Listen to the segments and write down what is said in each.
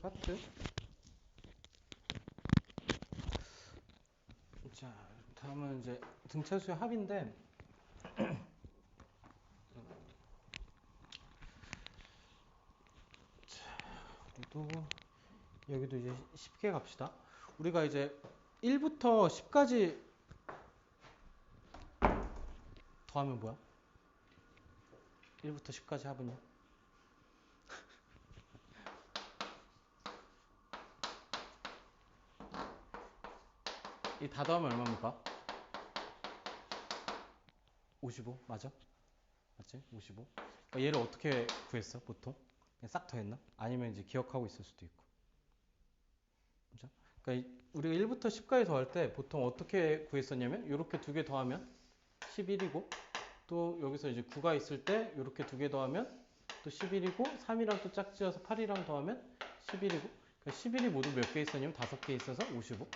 파트. 자, 다음은 이제 등차수의 합인데, 우리도 여기도 이제 쉽게 갑시다. 우리가 이제 1부터 10까지 더하면 뭐야? 1부터 10까지 합은요? 이 다 더하면 얼마입니까? 55 맞아? 맞지? 55. 그러니까 얘를 어떻게 구했어? 보통? 그냥 싹 더했나? 아니면 이제 기억하고 있을 수도 있고. 그죠? 그러니까 우리가 1부터 10까지 더할 때 보통 어떻게 구했었냐면 이렇게 두 개 더하면 11이고, 또 여기서 이제 9가 있을 때 이렇게 두 개 더하면 또 11이고, 3이랑 또 짝지어서 8이랑 더하면 11이고, 그러니까 11이 모두 몇 개 있었냐면 5개 있어서 55.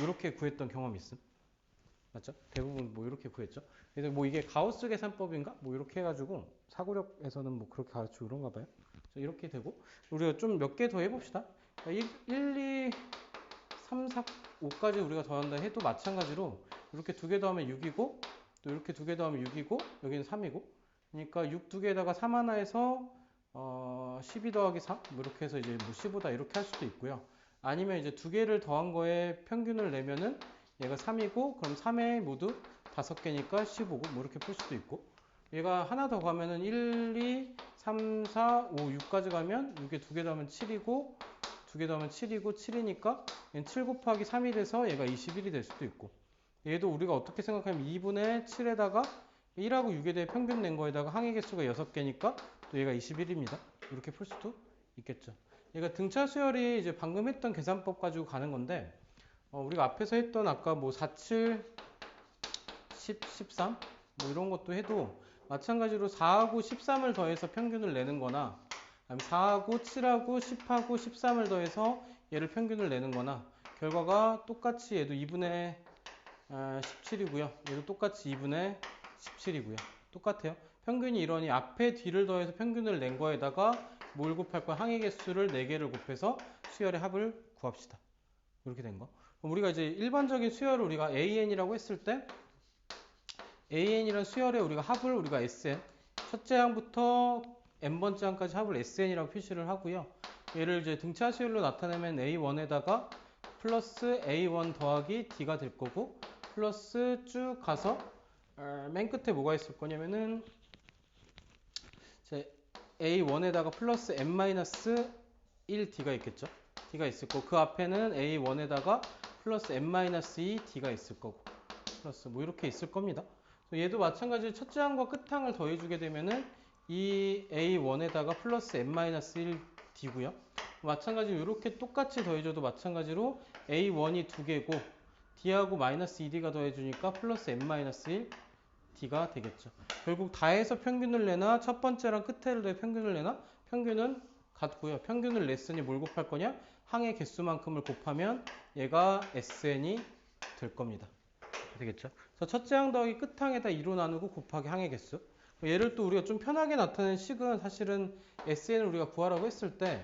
이렇게 구했던 경험이 있음. 맞죠? 대부분 뭐 이렇게 구했죠. 그래서 뭐 이게 가우스 계산법인가? 뭐 이렇게 해가지고 사고력에서는 뭐 그렇게 가르치고 그런가 봐요. 이렇게 되고, 우리가 좀 몇 개 더 해봅시다. 1, 2, 3, 4, 5까지 우리가 더한다 해도 마찬가지로 이렇게 두 개 더하면 6이고, 또 이렇게 두 개 더하면 6이고, 여기는 3이고, 그러니까 6 두 개에다가 3 하나에서 12 더하기 3, 뭐 이렇게 해서 이제 뭐 15다 이렇게 할 수도 있고요. 아니면 이제 두 개를 더한 거에 평균을 내면은 얘가 3이고, 그럼 3에 모두 5개니까 15고, 뭐 이렇게 풀 수도 있고, 얘가 하나 더 가면은 1, 2, 3, 4, 5, 6까지 가면 6에 두 개 더하면 7이고, 두 개 더하면 7이고, 7이니까 7 곱하기 3이 돼서 얘가 21이 될 수도 있고, 얘도 우리가 어떻게 생각하면 2분의 7에다가 1하고 6에 대해 평균 낸 거에다가 항의 개수가 6개니까 또 얘가 21입니다. 이렇게 풀 수도 있겠죠. 얘가 등차 수열이 이제 방금 했던 계산법 가지고 가는 건데, 우리가 앞에서 했던 아까 뭐 4, 7, 10, 13 뭐 이런 것도 해도 마찬가지로 4하고 13을 더해서 평균을 내는 거나, 4하고 7하고 10하고 13을 더해서 얘를 평균을 내는 거나, 결과가 똑같이 얘도 2분의 17이고요. 얘도 똑같이 2분의 17이고요. 똑같아요. 평균이 이러니 앞에 뒤를 더해서 평균을 낸 거에다가 뭘 곱할 거야? 항의 개수를 4개를 곱해서 수열의 합을 구합시다. 이렇게 된 거. 그럼 우리가 이제 일반적인 수열을 우리가 AN이라고 했을 때, AN이란 수열의 우리가 합을 우리가 SN, 첫째 항부터 n번째 항까지 합을 SN이라고 표시를 하고요. 얘를 이제 등차 수열로 나타내면 A1에다가 플러스 A1 더하기 D가 될 거고, 플러스 쭉 가서 맨 끝에 뭐가 있을 거냐면은 A1에다가 플러스 n-1D가 있겠죠. D가 있을 거고, 그 앞에는 A1에다가 플러스 n-2D가 있을 거고, 플러스 뭐 이렇게 있을 겁니다. 얘도 마찬가지로 첫째 항과 끝항을 더해주게 되면은 이 A1에다가 플러스 n-1D고요. 마찬가지로 이렇게 똑같이 더해줘도 마찬가지로 A1이 2개고 D하고 마이너스 2D가 더해주니까 플러스 n-1D가 되겠죠. 결국 다 해서 평균을 내나 첫 번째랑 끝에를 더해 평균을 내나, 평균은 같고요. 평균을 냈으니 뭘 곱할 거냐? 항의 개수만큼을 곱하면 얘가 SN이 될 겁니다. 되겠죠? 그래서 첫째 항 더하기 끝항에다 2로 나누고 곱하기 항의 개수. 얘를 또 우리가 좀 편하게 나타낸 식은 사실은 SN을 우리가 구하라고 했을 때,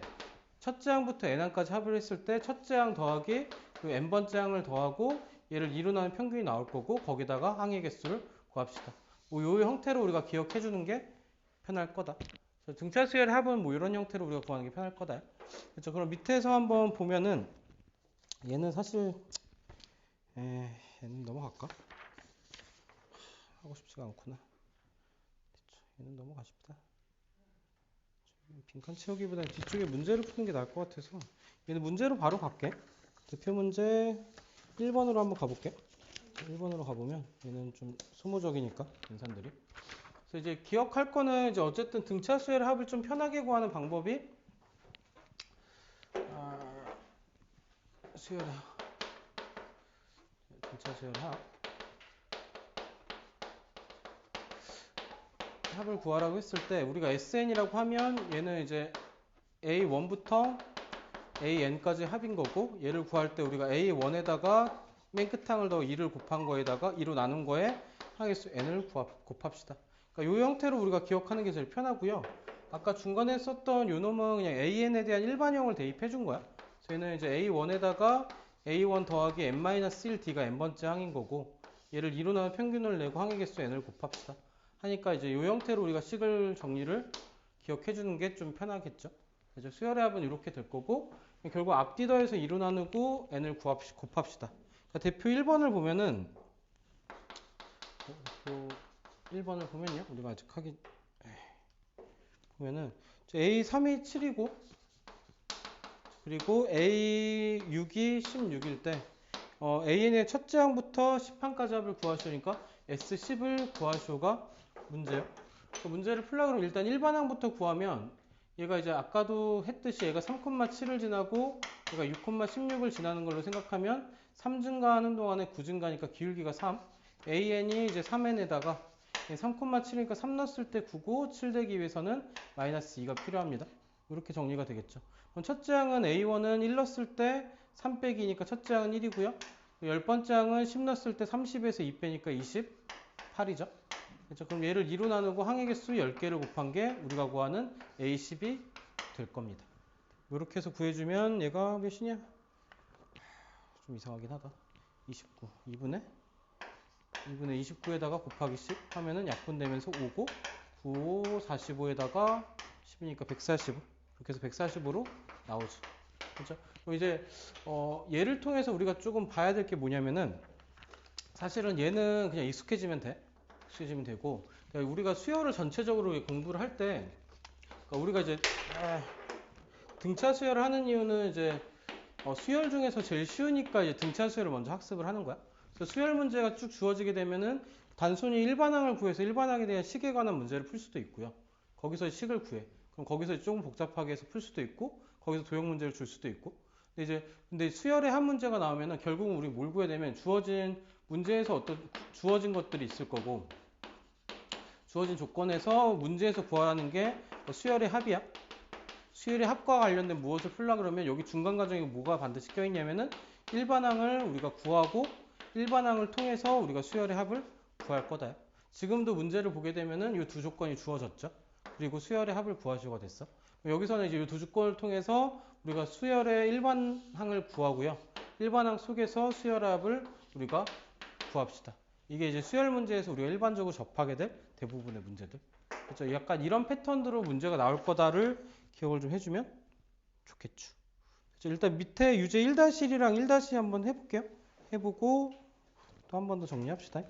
첫째 항부터 n항까지 합을 했을 때 첫째 항 더하기 그 n번째 항을 더하고 얘를 2로 나눈 평균이 나올 거고, 거기다가 항의 개수를 구합시다. 뭐 요 형태로 우리가 기억해 주는 게 편할 거다. 등차 수열의 합은 뭐 이런 형태로 우리가 구하는 게 편할 거다. 그렇죠? 그럼 밑에서 한번 보면은 얘는 사실 얘는 넘어갈까? 하고 싶지가 않구나. 그쵸? 얘는 넘어가십니다. 빈칸 채우기보다는 뒤쪽에 문제를 푸는 게 나을 것 같아서 얘는 문제로 바로 갈게. 대표 문제 1번으로 한번 가볼게. 1번으로 가보면 얘는 좀 소모적이니까 인산들이. 그래서 이제 기억할 거는 이제 어쨌든 등차 수열의 합을 좀 편하게 구하는 방법이 수열의 등차 수열의 합을 구하라고 했을 때 우리가 SN이라고 하면 얘는 이제 A1부터 AN까지 합인 거고, 얘를 구할 때 우리가 A1에다가 맨 끝항을 더 2를 곱한 거에다가 2로 나눈 거에 항의수 N을 곱합시다. 그러니까 이 형태로 우리가 기억하는 게 제일 편하고요. 아까 중간에 썼던 요 놈은 그냥 AN에 대한 일반형을 대입해 준 거야. 저희는 이제 A1에다가 A1 더하기 n-1D가 n번째 항인 거고, 얘를 2로 나눈 평균을 내고 항의 개수 n을 곱합시다. 하니까 이제 요 형태로 우리가 식을 정리를 기억해 주는 게 좀 편하겠죠. 그래서 수열의 합은 이렇게 될 거고, 결국 앞뒤 더해서 2로 나누고 n을 곱합시다. 자, 대표 1번을 보면은, 대표 1번을 보면요. 우리가 아직 보면은, A3이 7이고, 그리고 A6이 16일 때, AN의 첫째 항부터 10항까지 합을 구하시니까 S10을 구하시오가 문제예요. 그 문제를 풀려고 그러면 일단 일반항부터 구하면 얘가 이제 아까도 했듯이 얘가 3,7을 지나고 얘가 6,16을 지나는 걸로 생각하면 3 증가하는 동안에 9 증가니까 기울기가 3. AN이 이제 3N에다가 3,7이니까 3 넣었을 때 9고 7 되기 위해서는 마이너스 2가 필요합니다. 이렇게 정리가 되겠죠. 그럼 첫째 항은 A1은 1 넣었을 때 3 빼기니까 첫째 항은 1이고요. 열 번째 항은 10 넣었을 때 30에서 2 빼니까 28이죠. 그렇죠? 그럼 얘를 2로 나누고 항의 개수 10개를 곱한 게 우리가 구하는 A10이 될 겁니다. 이렇게 해서 구해주면 얘가 몇이냐? 좀 이상하긴 하다. 29. 2분의 29에다가 곱하기 10 하면은 약분되면서 5고 9, 45에다가 10이니까 145. 그렇게 해서 145로 나오죠. 그렇죠? 그럼 이제 얘를 통해서 우리가 조금 봐야 될 게 뭐냐면은 사실은 얘는 그냥 익숙해지면 돼. 익숙해지면 되고 그러니까 우리가 수열을 전체적으로 공부를 할 때 그러니까 우리가 이제 등차 수열을 하는 이유는 이제 수열 중에서 제일 쉬우니까 이제 등차 수열을 먼저 학습을 하는 거야. 그래서 수열 문제가 쭉 주어지게 되면은 단순히 일반항을 구해서 일반항에 대한 식에 관한 문제를 풀 수도 있고요. 거기서 식을 구해. 그럼 거기서 조금 복잡하게 해서 풀 수도 있고 거기서 도형 문제를 줄 수도 있고. 근데 수열의 한 문제가 나오면은 결국은 우리 뭘 구해야 되면 주어진 문제에서 어떤 주어진 것들이 있을 거고 주어진 조건에서 문제에서 구하라는 게 수열의 합이야. 수열의 합과 관련된 무엇을 풀라 그러면 여기 중간 과정에 뭐가 반드시 껴있냐면은 일반항을 우리가 구하고 일반항을 통해서 우리가 수열의 합을 구할 거다. 지금도 문제를 보게 되면은 이 두 조건이 주어졌죠. 그리고 수열의 합을 구하시오가 됐어. 여기서는 이제 이 두 조건을 통해서 우리가 수열의 일반항을 구하고요. 일반항 속에서 수열의 합을 우리가 구합시다. 이게 이제 수열 문제에서 우리가 일반적으로 접하게 될 대부분의 문제들. 그렇죠? 약간 이런 패턴으로 문제가 나올 거다를 기억을 좀 해주면 좋겠죠. 그렇죠? 일단 밑에 유제 1-1이랑 1- 한번 해볼게요. 해보고 또 한 번 더 정리합시다.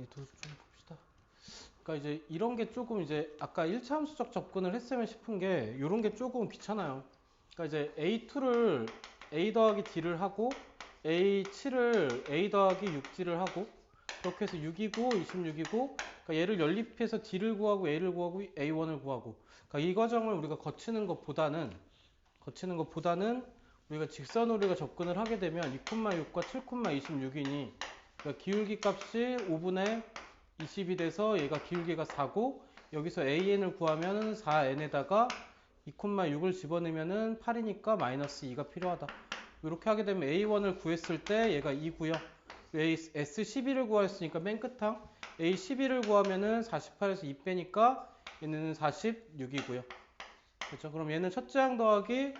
좀 봅시다. 그러니까 이제 이런 게 조금 이제 아까 1차 함수적 접근을 했으면 싶은 게 이런 게 조금 귀찮아요. 그러니까 이제 A2를 A 더하기 D를 하고 A7을 A 더하기 6D를 하고 그렇게 해서 6이고 26이고 그러니까 얘를 연립해서 D를 구하고 A를 구하고 A1을 구하고 그러니까 이 과정을 우리가 거치는 것보다는 우리가 직선으로 우리가 접근을 하게 되면 2,6과 7,26이니 그러니까 기울기 값이 5분의 20이 돼서 얘가 기울기가 4고 여기서 AN을 구하면 4N에다가 2,6을 집어넣으면 8이니까 마이너스 2가 필요하다. 이렇게 하게 되면 A1을 구했을 때 얘가 2고요. S12를 구했으니까 맨 끝항 A12를 구하면은 48에서 2 빼니까 얘는 46이고요. 그렇죠? 그럼 얘는 첫째 항 더하기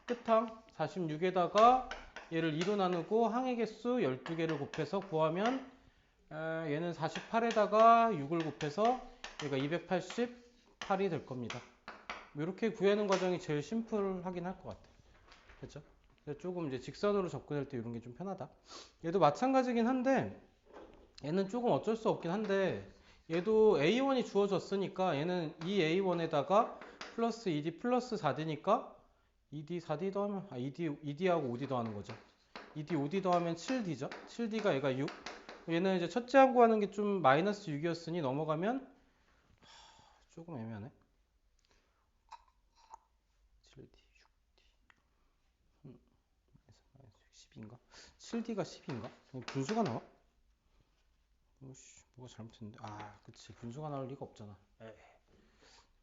끝항 46에다가 얘를 2로 나누고 항의 개수 12개를 곱해서 구하면 얘는 48에다가 6을 곱해서 얘가 288이 될 겁니다. 이렇게 구하는 과정이 제일 심플하긴 할 것 같아요. 그렇죠? 조금 이제 직선으로 접근할 때 이런 게 좀 편하다. 얘도 마찬가지긴 한데 얘는 조금 어쩔 수 없긴 한데 얘도 A1이 주어졌으니까 얘는 이 A1에다가 플러스 2D 플러스 4D니까 2D 4D 더하면 2D하고 5D 더하는 거죠. 2D 5D 더하면 7D죠. 7D가 얘가 6. 얘는 이제 첫째 항 구하는 게 좀 마이너스 6이었으니 넘어가면 조금 애매하네. 7D 6D 10인가? 7D가 10인가? 분수가 나와? 뭐가 잘못했는데? 아, 그치. 분수가 나올 리가 없잖아.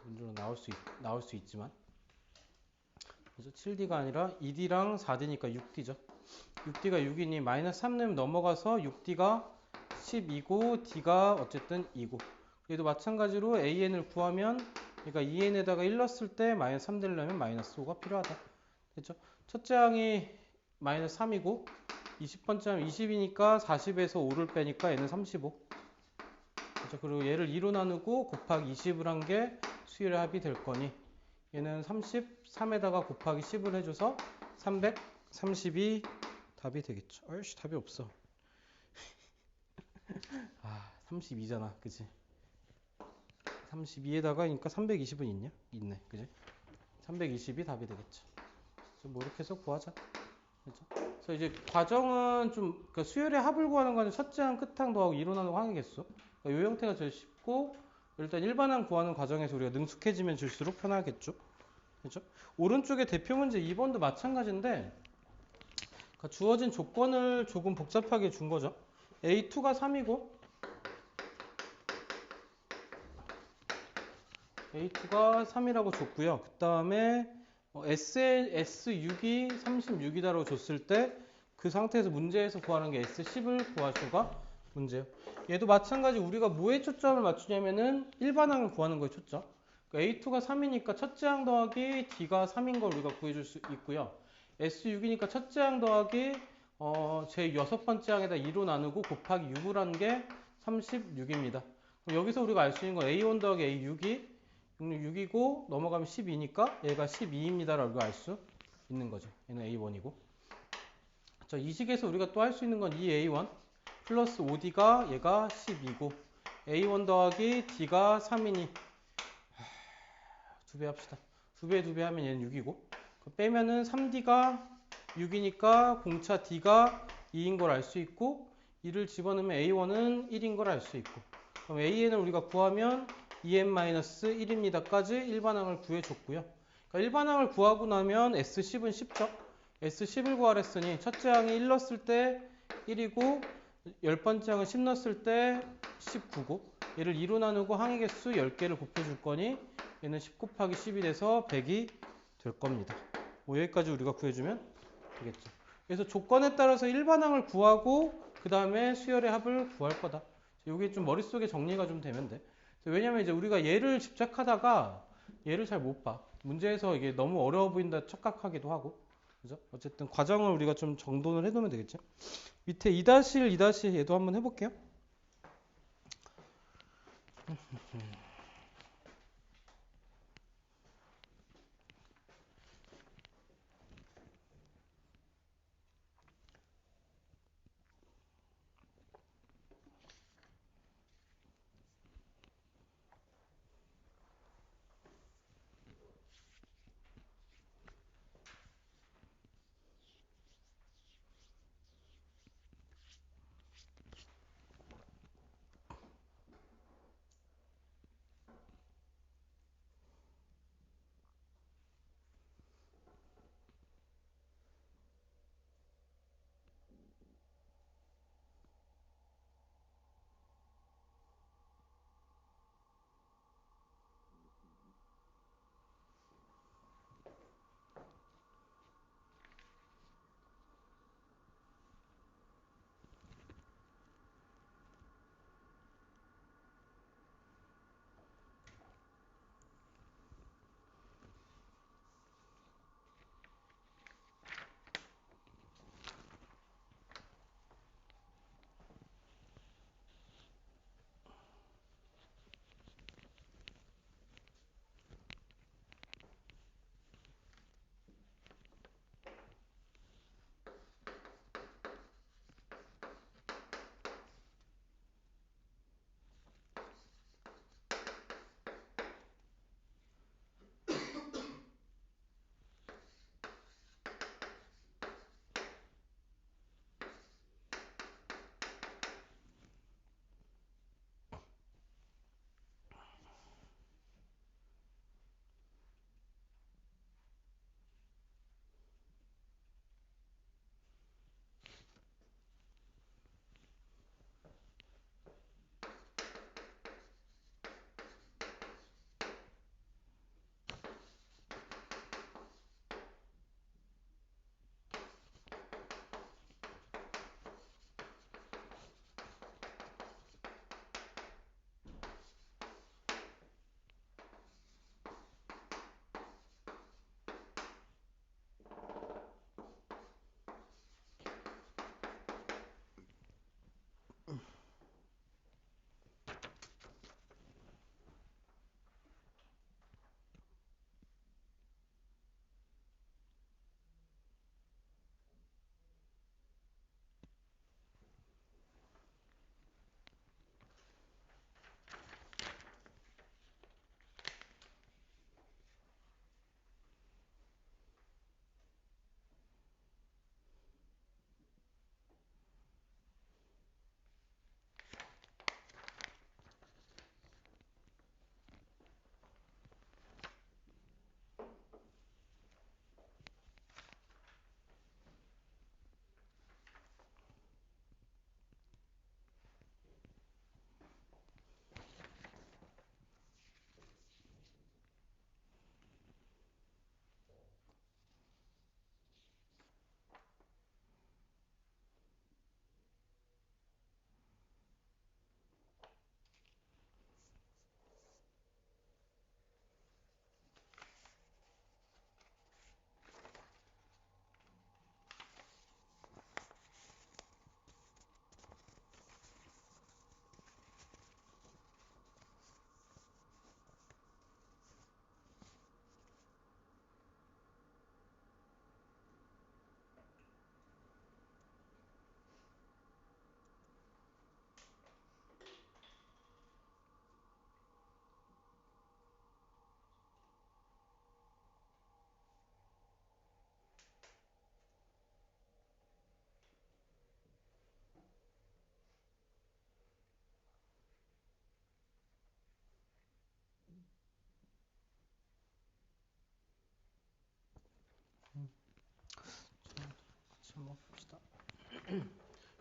물론 나올 수 있지만. 그래서 7D가 아니라 2D랑 4D니까 6D죠. 6D가 6이니 마이너스 3 내면 넘어가서 6D가 12고 D가 어쨌든 2고. 얘도 마찬가지로 AN을 구하면 그러니까 2N에다가 1 넣었을 때 마이너스 3 되려면 마이너스 5가 필요하다. 됐죠? 첫째 항이 마이너스 3이고 20번째 항 20이니까 40에서 5를 빼니까 얘는 35. 그렇죠? 그리고 얘를 2로 나누고 곱하기 20을 한 게 수열의 합이 될 거니 얘는 33에다가 곱하기 10을 해줘서 332 답이 되겠죠. 아이씨 답이 없어. 아 32잖아 그치? 32에다가 그러니까 320은 있냐? 있네 그치? 320이 답이 되겠죠. 뭐 이렇게 해서 구하자. 그렇죠? 그래서 이제 과정은 좀 그러니까 수열의 합을 구하는 거는 첫째 항 끝항 더하고 2로 나누고 항의 개수. 그러니까 이 형태가 제일 쉽고 일단 일반항 구하는 과정에서 우리가 능숙해지면 줄수록 편하겠죠. 그렇죠? 오른쪽에 대표 문제 2번도 마찬가지인데 그러니까 주어진 조건을 조금 복잡하게 준 거죠. A2가 3이고 A2가 3이라고 줬고요. 그 다음에 S6이 36이다라고 줬을 때 그 상태에서 문제에서 구하는 게 S10을 구하셔가 문제예요. 얘도 마찬가지 우리가 뭐에 초점을 맞추냐면은 일반항을 구하는 거에 초점. 그러니까 A2가 3이니까 첫째 항 더하기 D가 3인 걸 우리가 구해줄 수 있고요. S6이니까 첫째 항 더하기 제 여섯 번째 항에다 2로 나누고 곱하기 6을 한 게 36입니다. 여기서 우리가 알 수 있는 건 A1 더하기 A6이 6이고 넘어가면 12니까 얘가 12입니다라고 알 수 있는 거죠. 얘는 A1이고. 자, 이 식에서 우리가 또 할 수 있는 건 2A1 플러스 5D가 얘가 12고 A1 더하기 D가 3이니 두 배 합시다. 두 배 하면 얘는 6이고 빼면은 3D가 6이니까 공차 D가 2인 걸 알 수 있고 2를 집어넣으면 A1은 1인 걸 알 수 있고 그럼 AN을 우리가 구하면 2n-1입니다까지 일반항을 구해줬고요. 그러니까 일반항을 구하고 나면 S10은 쉽죠. S10을 구하랬으니 첫째 항이 1 넣었을 때 1이고 열 번째 항은 10 넣었을 때 19고 얘를 2로 나누고 항의 개수 10개를 곱해줄 거니 얘는 10 곱하기 10이 돼서 100이 될 겁니다. 뭐 여기까지 우리가 구해주면 되겠죠. 그래서 조건에 따라서 일반항을 구하고 그 다음에 수열의 합을 구할 거다. 이게 좀 머릿속에 정리가 좀 되면 돼. 왜냐면 이제 우리가 얘를 집착하다가 얘를 잘 못 봐. 문제에서 이게 너무 어려워 보인다 착각하기도 하고. 그죠? 어쨌든 과정을 우리가 좀 정돈을 해두면 되겠죠. 밑에 2-1, 2- 얘도 한번 해볼게요.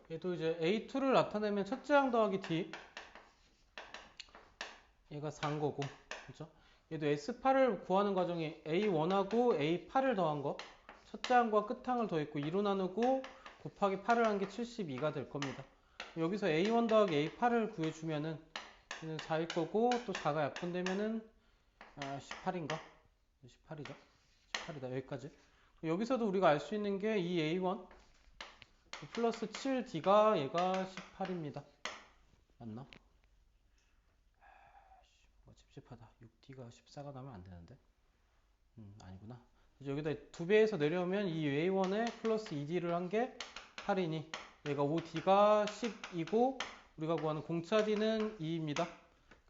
얘도 이제 A2를 나타내면 첫째 항 더하기 D, 얘가 4인 거고, 그죠? 얘도 S8을 구하는 과정이 A1하고 A8을 더한 거, 첫째 항과 끝항을 더했고 2로 나누고 곱하기 8을 한 게 72가 될 겁니다. 여기서 A1 더하기 A8을 구해주면은 얘는 4일 거고, 또 4가 약분되면은 18인가? 18이죠. 18이다. 여기까지. 여기서도 우리가 알 수 있는 게 이 A1 플러스 7D가 얘가 18입니다. 맞나? 찝찝하다. 6D가 14가 나면 안 되는데. 아니구나. 여기다 2배에서 내려오면 이 A1에 플러스 2D를 한 게 8이니 얘가 5D가 10이고 우리가 구하는 공차 D는 2입니다.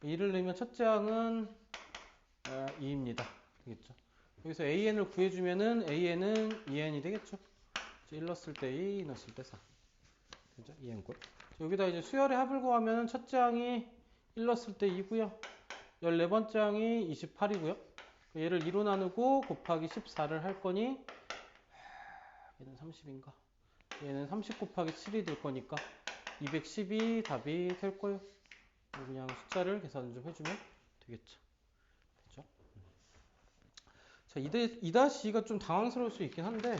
2를 넣으면 첫째 항은 2입니다. 되겠죠? 여기서 AN을 구해주면은 AN은 2N이 되겠죠? 1 넣었을 때 2, 넣었을 때 4. 그죠? 2N 꼴. 여기다 이제 수열의 합을 구하면 첫째 항이 1 넣었을 때 2고요. 14번째 항이 28이고요. 얘를 2로 나누고 곱하기 14를 할 거니 얘는 30인가? 얘는 30 곱하기 7이 될 거니까 212 답이 될 거예요. 그냥 숫자를 계산 좀 해주면 되겠죠. 그죠? 자, 2-2가 좀 당황스러울 수 있긴 한데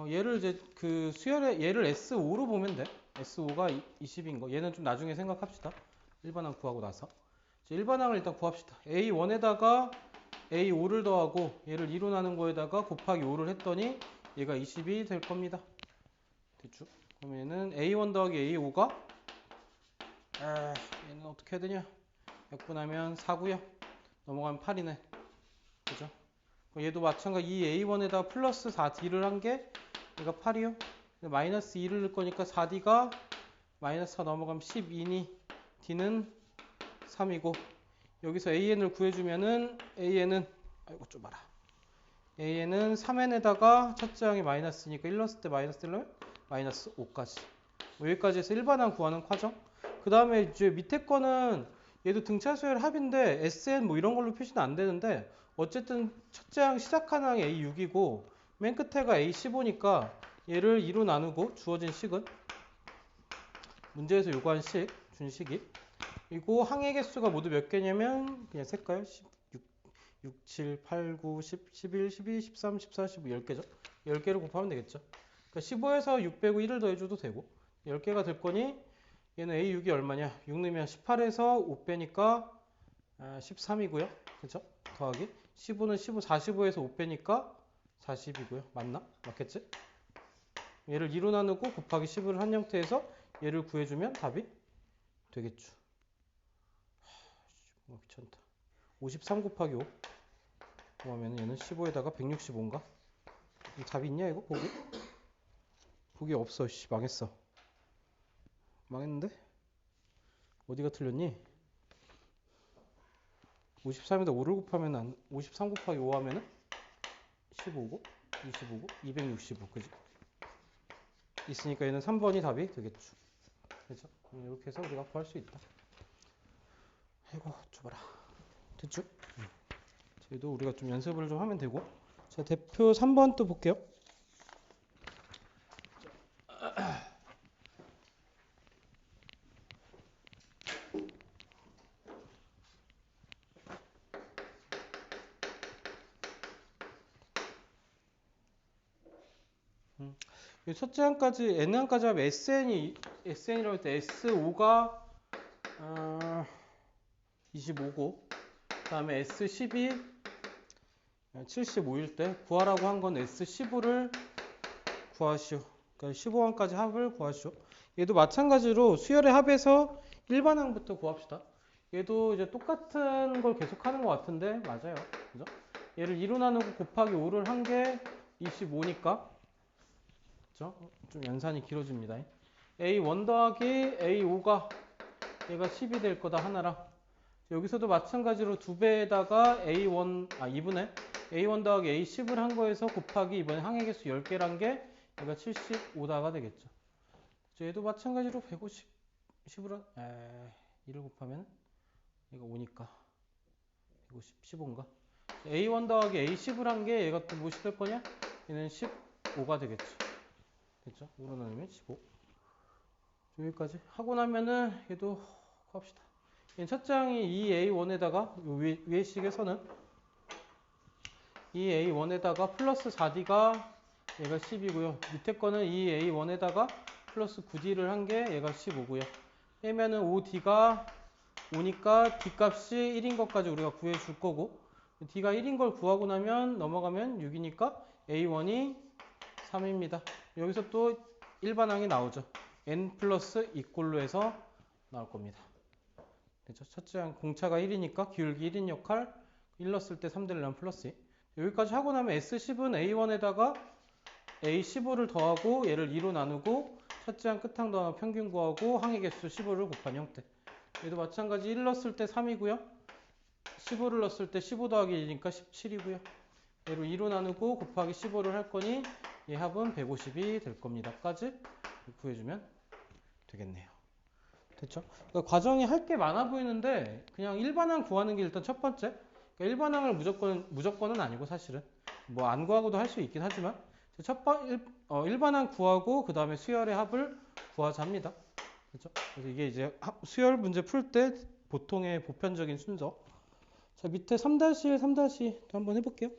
얘를 이제 그 수열의 얘를 S5로 보면 돼. S5가 20인 거. 얘는 좀 나중에 생각합시다. 일반항 구하고 나서. 일반항을 일단 구합시다. A1에다가 A5를 더하고 얘를 2로 나눈 거에다가 곱하기 5를 했더니 얘가 20이 될 겁니다. 됐죠? 그러면은 A1 더하기 A5가 얘는 어떻게 해야 되냐? 약분하면 4고요. 넘어가면 8이네. 그죠? 얘도 마찬가지 이 A1에다 플러스 4D를 한 게 얘가 8이요. 마이너스 2를 넣을 거니까 4D가 마이너스 4 넘어가면 12니 D는 3이고 여기서 AN을 구해주면은 AN은 아이고 좀 봐라. AN은 3N에다가 첫째 항이 마이너스니까 1 넣었을 때 마이너스 1 넣으면 마이너스 5까지. 여기까지 해서 일반항 구하는 과정. 그 다음에 이제 밑에 거는 얘도 등차수열 합인데 SN 뭐 이런 걸로 표시는 안 되는데 어쨌든 첫째 항 시작하는 항이 A6이고 맨 끝에가 A15니까 얘를 2로 나누고 주어진 식은 문제에서 요구한 식, 준식이 그리고 항의 개수가 모두 몇 개냐면 그냥 셀까요? 6, 7, 8, 9, 10, 11, 12, 13, 14, 15, 10개죠. 10개를 곱하면 되겠죠. 그러니까 15에서 6 빼고 1을 더해줘도 되고 10개가 될 거니 얘는 A6이 얼마냐? 6 넣으면 18에서 5 빼니까 13이고요. 그죠? 더하기 15는 15, 45에서 5 빼니까 40이고요. 맞나? 맞겠지? 얘를 2로 나누고 곱하기 10을 한 형태에서 얘를 구해주면 답이 되겠죠. 귀찮다. 53 곱하기 5 그러면 얘는 15에다가 165인가? 답이 있냐 이거? 보기 없어. 씨, 망했어. 망했는데? 어디가 틀렸니? 53에다 5를 곱하면 53 곱하기 5 하면은 15고 25고 265 그지? 있으니까 얘는 3번이 답이 되겠죠. 그죠? 이렇게 해서 우리가 구할 수 있다. 아이고 줘봐라. 됐죠? 저희도 우리가 좀 연습을 좀 하면 되고. 자, 대표 3번 또 볼게요. 첫째 항까지 N항까지 하면 SN이라고 할 때 S5가 25고 그 다음에 S10이 75일 때 구하라고 한 건 S15를 구하시오. 그러니까 15항까지 합을 구하시오. 얘도 마찬가지로 수열의 합에서 일반항부터 구합시다. 얘도 이제 똑같은 걸 계속 하는 것 같은데 맞아요. 그죠? 얘를 2로 나누고 곱하기 5를 한 게 25니까 그죠? 좀 연산이 길어집니다. A1 더하기 A5가 얘가 10이 될 거다 하나랑 여기서도 마찬가지로 2배에다가 A1 2분의 A1 더하기 A10을 한 거에서 곱하기 이번에 항의 개수 10개란 게 얘가 75다가 되겠죠. 얘도 마찬가지로 150 10으로 1을 곱하면 얘가 5니까 150 15인가 A1 더하기 A10을 한 게 얘가 또 무엇이 될 거냐? 얘는 15가 되겠죠. 됐죠? 5로 나누면 15. 여기까지 하고 나면은 얘도 합시다. 첫 장이 2a1에다가 위에 식에서는 2a1에다가 플러스 4d가 얘가 10이고요. 밑에 거는 2a1에다가 플러스 9d를 한 게 얘가 15고요. 빼면은 5d가 5니까 d 값이 1인 것까지 우리가 구해줄 거고, d가 1인 걸 구하고 나면 넘어가면 6이니까 a1이 3입니다. 여기서 또 일반항이 나오죠. n 플러스 2꼴로 해서 나올 겁니다. 그렇죠? 첫째 항 공차가 1이니까 기울기 1인 역할 1 넣었을 때 3 되려면 플러스 2. 여기까지 하고 나면 S10은 A1에다가 A15를 더하고 얘를 2로 나누고 첫째 항 끝항 더하고 평균 구하고 항의 개수 15를 곱한 형태. 얘도 마찬가지 1 넣었을 때 3이고요. 15를 넣었을 때 15 더하기 1이니까 17이고요. 얘로 2로 나누고 곱하기 15를 할 거니 얘 합은 150이 될 겁니다. 까지 구해주면 되겠네요. 됐죠? 그러니까 과정이 할 게 많아 보이는데 그냥 일반항 구하는 게 일단 첫 번째. 그러니까 일반항을 무조건은 아니고 사실은 뭐 안 구하고도 할 수 있긴 하지만 일반항 구하고 그 다음에 수열의 합을 구하자 합니다. 그렇죠? 그래서 이게 이제 수열 문제 풀 때 보통의 보편적인 순서. 자, 밑에 3-1, 3-2 한번 해볼게요.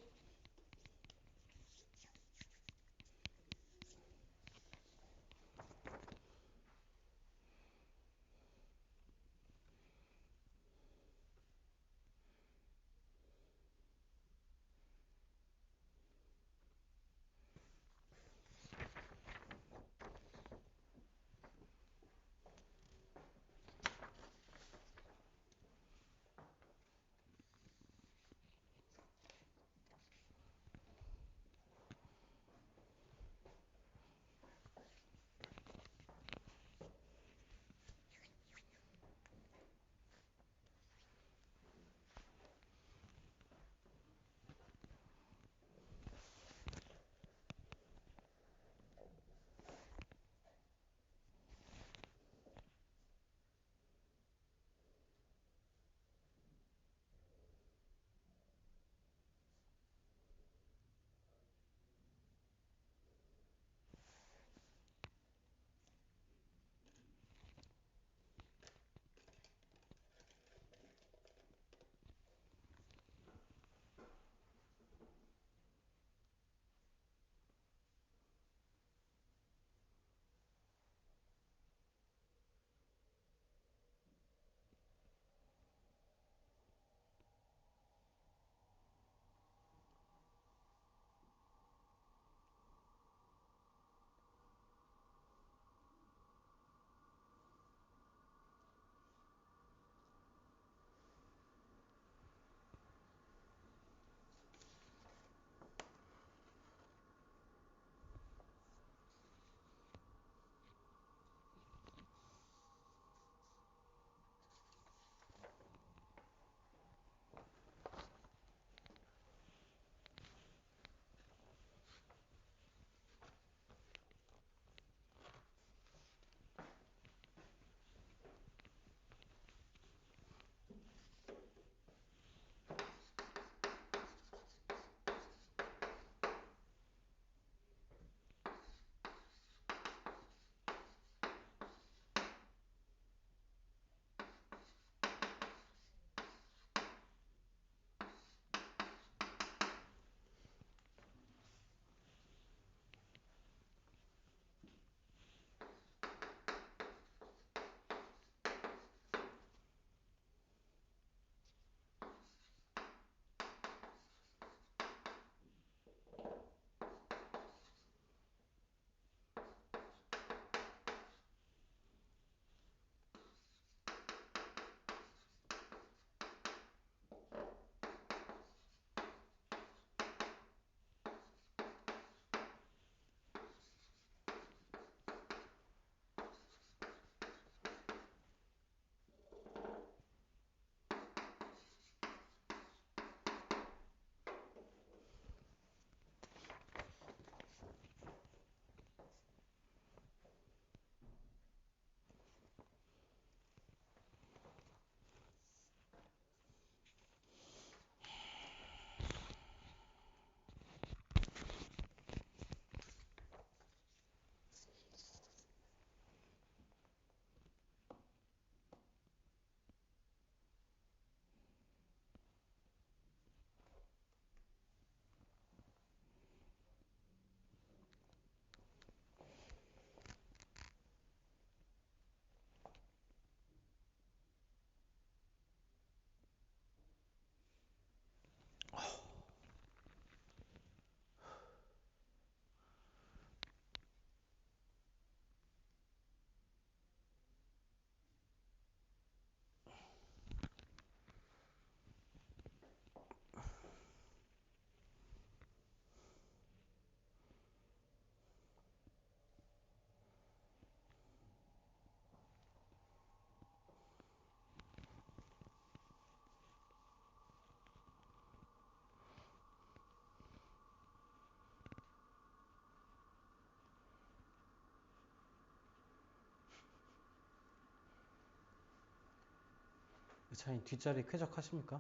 그 차이 뒷자리 쾌적하십니까?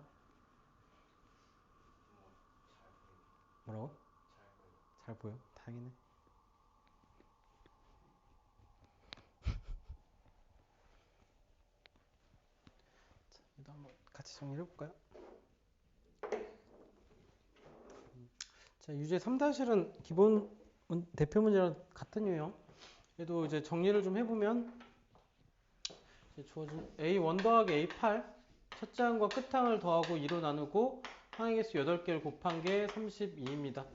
뭐라고? 잘 보여? 다행이네. 자, 일단 한번 같이 정리를 해볼까요? 자, 유제 3-1은 기본 대표 문제랑 같은 유형. 얘도 이제 정리를 좀 해보면 이제 주어진 A1 더하기 A8 첫째 항과 끝항을 더하고 2로 나누고 항의 개수 8개를 곱한 게 32입니다.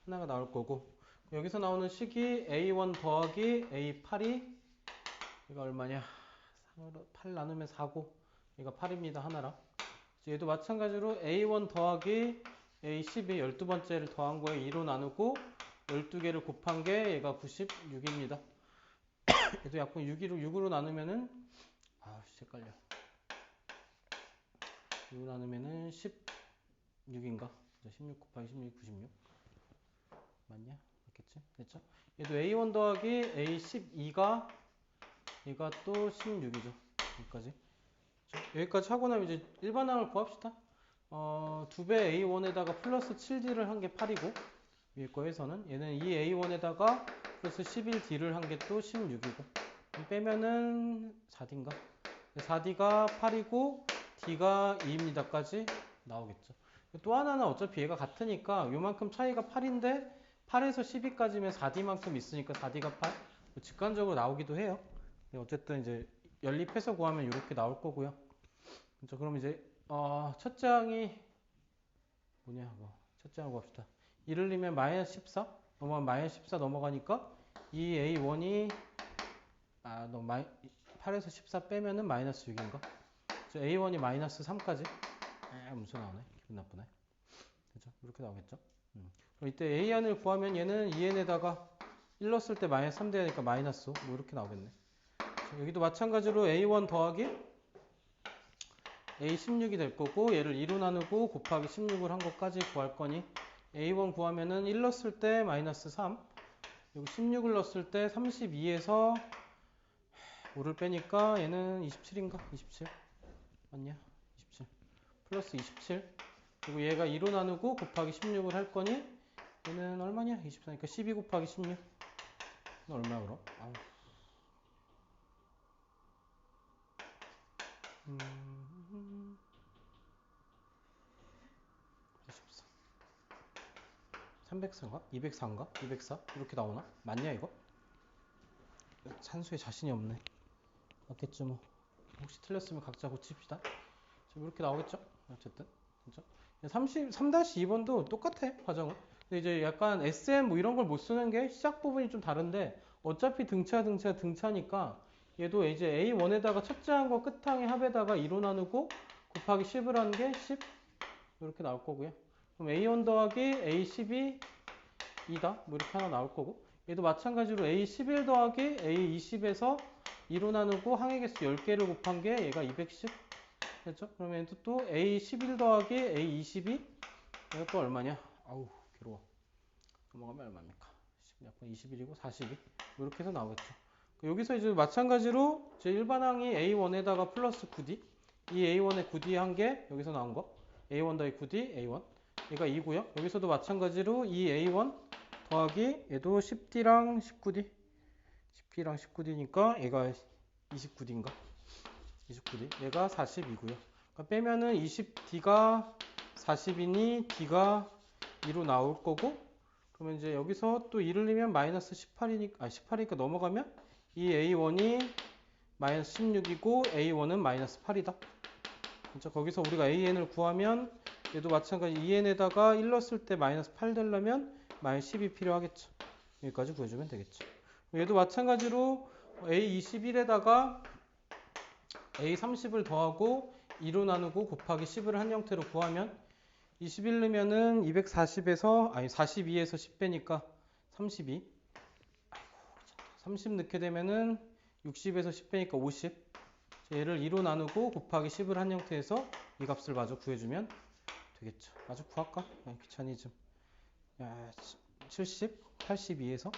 하나가 나올 거고 여기서 나오는 식이 A1 더하기 A8이 이거 얼마냐? 8 나누면 4고 얘가 8입니다. 하나랑. 얘도 마찬가지로 A1 더하기 A10이 12번째를 더한 거에 2로 나누고 12개를 곱한 게 얘가 96입니다. 얘도 약분 6으로 나누면은 헷갈려. 6으로 나누면은 16인가? 16 곱하기 16, 96. 맞냐? 맞겠지? 됐죠? 얘도 A1 더하기 A12가 얘가 또 16이죠. 여기까지. 여기까지 하고 나면 이제 일반항을 구합시다. 2배 A1에다가 플러스 7D를 한 게 8이고 위에 거에서는 얘는 이 A1에다가 플러스 11D를 한 게 또 16이고 빼면은 4D인가? 4D가 8이고 D가 2입니다까지 나오겠죠. 또 하나는 어차피 얘가 같으니까 요만큼 차이가 8인데 8에서 12까지면 4D만큼 있으니까 4D가 8 직관적으로 나오기도 해요. 어쨌든 이제 연립해서 구하면 이렇게 나올 거고요. 그렇죠? 그럼 이제 첫째 항이 뭐냐? 첫째 항 구합시다. 1을 넣으면 마이너스 14 넘어가면 마이너스 14 넘어가니까 이 A1이 8에서 14 빼면은 마이너스 6인가? A1이 마이너스 3까지 문서 나오네. 기분 나쁘네. 그죠? 이렇게 나오겠죠? 그럼 이때 AN을 구하면 얘는 2n에다가 1 넣었을 때 마이너스 3 되니까 마이너스 5 뭐 이렇게 나오겠네. 여기도 마찬가지로 A1 더하기 A16이 될 거고 얘를 2로 나누고 곱하기 16을 한 것까지 구할 거니 A1 구하면은 1 넣었을 때 마이너스 3 그리고 16을 넣었을 때 32에서 5를 빼니까 얘는 27인가? 27 맞냐? 27 플러스 27 그리고 얘가 2로 나누고 곱하기 16을 할 거니 얘는 얼마냐? 24니까 12 곱하기 16 얼마야 그럼? 304인가? 204인가? 204? 이렇게 나오나? 맞냐 이거? 산수에 자신이 없네. 맞겠죠 뭐. 혹시 틀렸으면 각자 고칩시다. 지금 이렇게 나오겠죠? 어쨌든. 그죠? 3-2번도 똑같아, 과정은. 근데 이제 약간 SM 뭐 이런 걸 못 쓰는 게 시작 부분이 좀 다른데 어차피 등차니까 얘도 이제 A1에다가 첫째 항과 끝항의 합에다가 2로 나누고 곱하기 10을 하는 게 10 이렇게 나올 거고요. 그럼 A1 더하기 A12 2다 뭐 이렇게 하나 나올 거고 얘도 마찬가지로 A11 더하기 A20에서 2로 나누고 항의 개수 10개를 곱한 게 얘가 210 됐죠? 그러면 또 A11 더하기 A22 얘가 또 얼마냐? 아우 괴로워. 넘어가면 얼마입니까? 약간 21이고 42 이렇게 해서 나오겠죠. 여기서 이제 마찬가지로 제 일반항이 A1에다가 플러스 9D 이 A1의 9D 한 게 여기서 나온 거 A1 더하기 9D A1 얘가 2고요. 여기서도 마찬가지로 이 A1 더하기 얘도 10D랑 19D 10D랑 19D니까 얘가 29D인가? 29D 얘가 42고요. 그러니까 빼면은 20D가 40이니 D가 2로 나올 거고 그러면 이제 여기서 또 2를 넣으면 마이너스 18이니까 18이니까 넘어가면 이 A1이 마이너스 16이고 A1은 마이너스 8이다. 그렇죠? 거기서 우리가 AN을 구하면 얘도 마찬가지 2n에다가 1 넣었을 때 마이너스 8 되려면 마이너스 10이 필요하겠죠. 여기까지 구해주면 되겠죠. 얘도 마찬가지로 A21에다가 A30을 더하고 2로 나누고 곱하기 10을 한 형태로 구하면 21 넣으면은 240에서 42에서 10 빼니까 32 30 넣게 되면은 60에서 10 빼니까 50 얘를 2로 나누고 곱하기 10을 한 형태에서 이 값을 마저 구해주면 되겠죠. 마저 구할까? 귀차니즘 70 82에서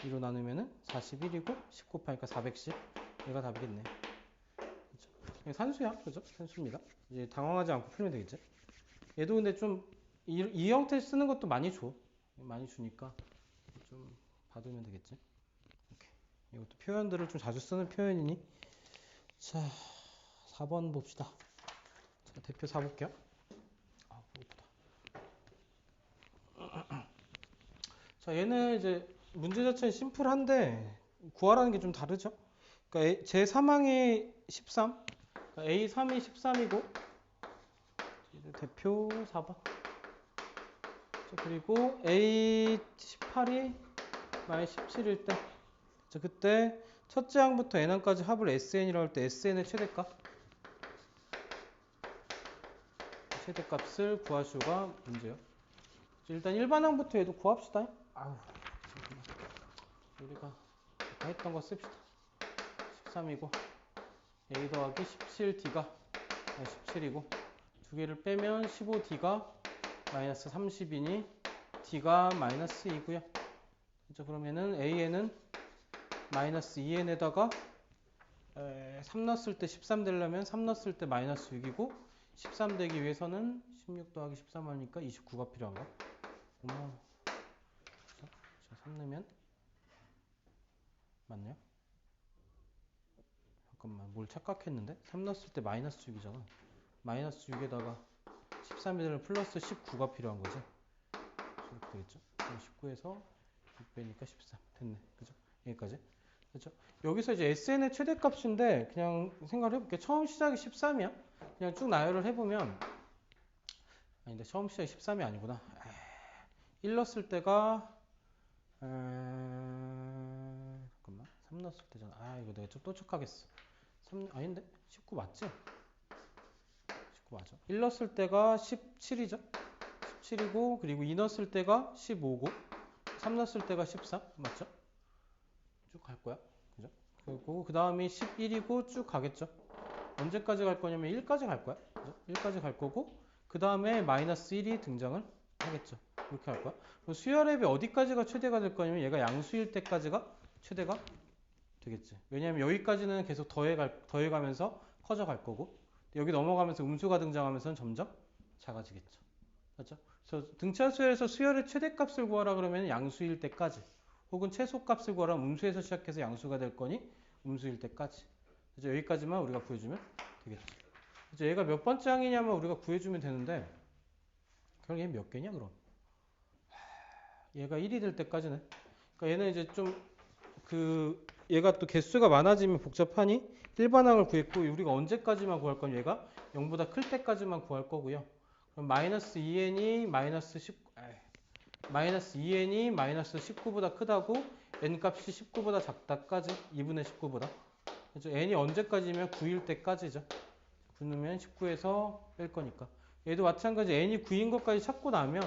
2로 나누면은 41이고 10 곱하니까 410 얘가 답이겠네. 그렇죠? 산수야, 그죠? 산수입니다. 이제 당황하지 않고 풀면 되겠지? 얘도 근데 좀 이 형태 쓰는 것도 많이 줘. 많이 주니까 좀 봐두면 되겠지? 오케이. 이것도 표현들을 좀 자주 쓰는 표현이니. 자, 4번 봅시다. 자, 대표 4 볼게요. 아, 배고프다. 자, 얘는 이제 문제 자체는 심플한데 구하라는 게 좀 다르죠? 그러니까 제 3항이 13, 그러니까 A3이 13이고 대표 4번. 그리고 A18이 -17일 때, 자, 그때 첫째 항부터 n항까지 합을 SN이라고 할 때 SN의 최대값을 구하시오가 문제예요. 일단 일반항부터 얘도 구합시다. 아우, 잠깐만. 우리가 아까 했던 거 씁시다. 13이고 A 더하기 17D가 17이고 두 개를 빼면 15D가 -30이니 D가 -2고요. 그러면은 AN은 -2n에다가 3 넣었을 때 13 되려면 3 넣었을 때 -6이고 13 되기 위해서는 16 더하기 13 하니까 29가 필요한가? 어머. 자, 3 넣으면 맞나요? 잠깐만, 뭘 착각했는데? 3 넣었을 때 -6이잖아. -6에다가 13이 되면 플러스 19가 필요한 거지. 이렇게 되겠죠? 19에서 6 빼니까 13. 됐네. 그죠? 여기까지. 그죠? 여기서 이제 SN의 최대값인데 그냥 생각을 해볼게요. 처음 시작이 13이야. 그냥 쭉 나열을 해보면 아닌데 처음 시작이 13이 아니구나. 1 넣었을 때가 잠깐만 3 넣었을 때잖아. 아 이거 내가 좀 또촉하겠어. 3 아닌데 19 맞지? 19 맞아. 1 넣었을 때가 17이죠. 17이고 그리고 2 넣었을 때가 15고 3 넣었을 때가 14 맞죠? 쭉 갈 거야. 그죠? 그리고 그 다음이 11이고 쭉 가겠죠. 언제까지 갈 거냐면 1까지 갈 거야. 그죠? 1까지 갈 거고 그 다음에 -1이 등장을 하겠죠. 이렇게 할 거야. 수열앱이 어디까지가 최대가 될 거냐면 얘가 양수일 때까지가 최대가 되겠지. 왜냐하면 여기까지는 계속 더해가면서 커져갈 거고 여기 넘어가면서 음수가 등장하면서는 점점 작아지겠죠. 맞죠? 그래서 등차 수열에서 수열의 최대값을 구하라 그러면 양수일 때까지 혹은 최소값을 구하라 음수에서 시작해서 양수가 될 거니 음수일 때까지. 그래서 여기까지만 우리가 구해주면 되겠죠. 이제 얘가 몇 번째 항이냐면 우리가 구해주면 되는데 결국 얘 몇 개냐 그럼? 얘가 1이 될 때까지는. 그러니까 얘는 이제 좀 얘가 또 개수가 많아지면 복잡하니 일반항을 구했고 우리가 언제까지만 구할 건 얘가 0보다 클 때까지만 구할 거고요. 그럼 -2n이 -2n이 -19보다 크다고 n 값이 19보다 작다까지 2분의 19보다. 그래서 n이 언제까지면 9일 때까지죠. 9면 19에서 뺄 거니까. 얘도 마찬가지 n이 9인 것까지 찾고 나면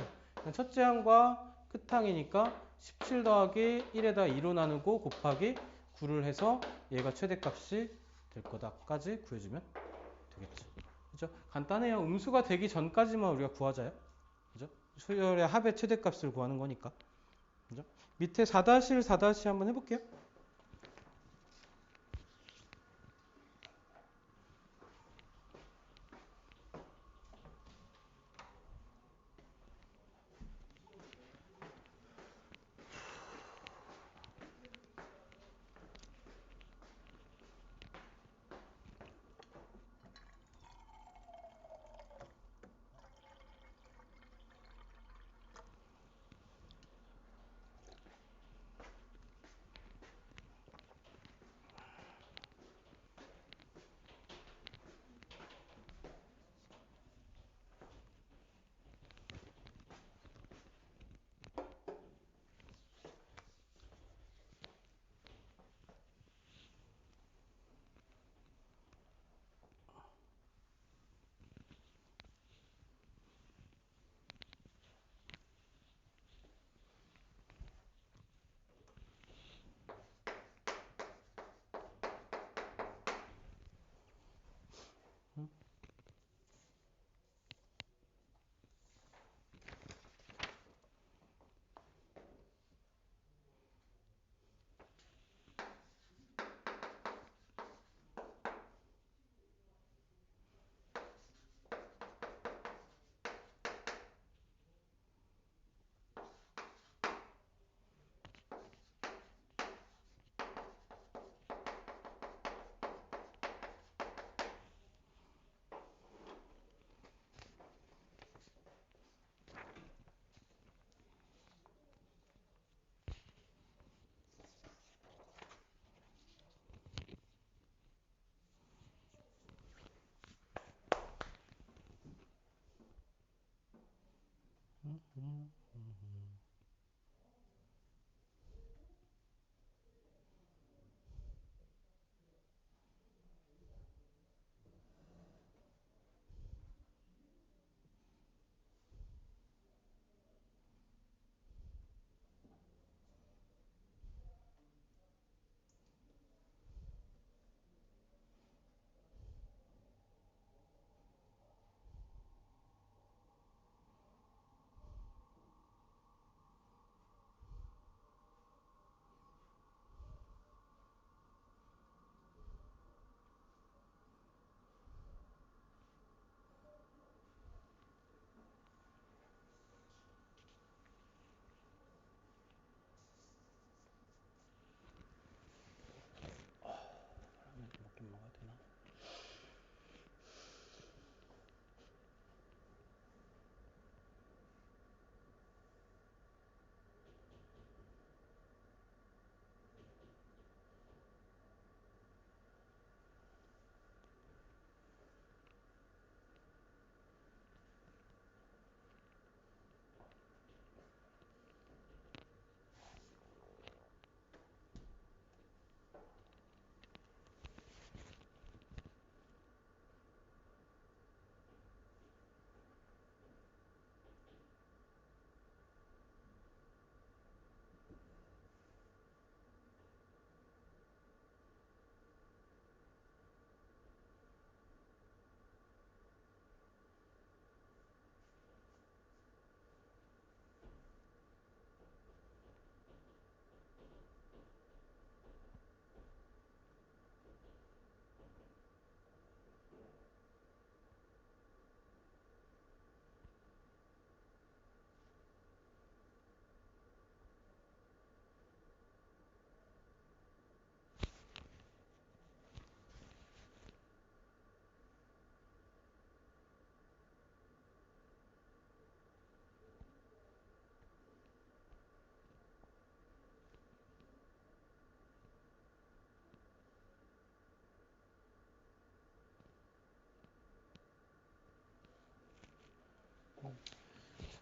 첫째 항과 끝항이니까 17 더하기 1에다 2로 나누고 곱하기 9를 해서 얘가 최대값이 될 거다까지 구해주면 되겠죠. 그죠? 간단해요. 음수가 되기 전까지만 우리가 구하자요. 그죠? 수열의 합의 최대값을 구하는 거니까. 그죠? 밑에 4-1, 4- 한번 해볼게요.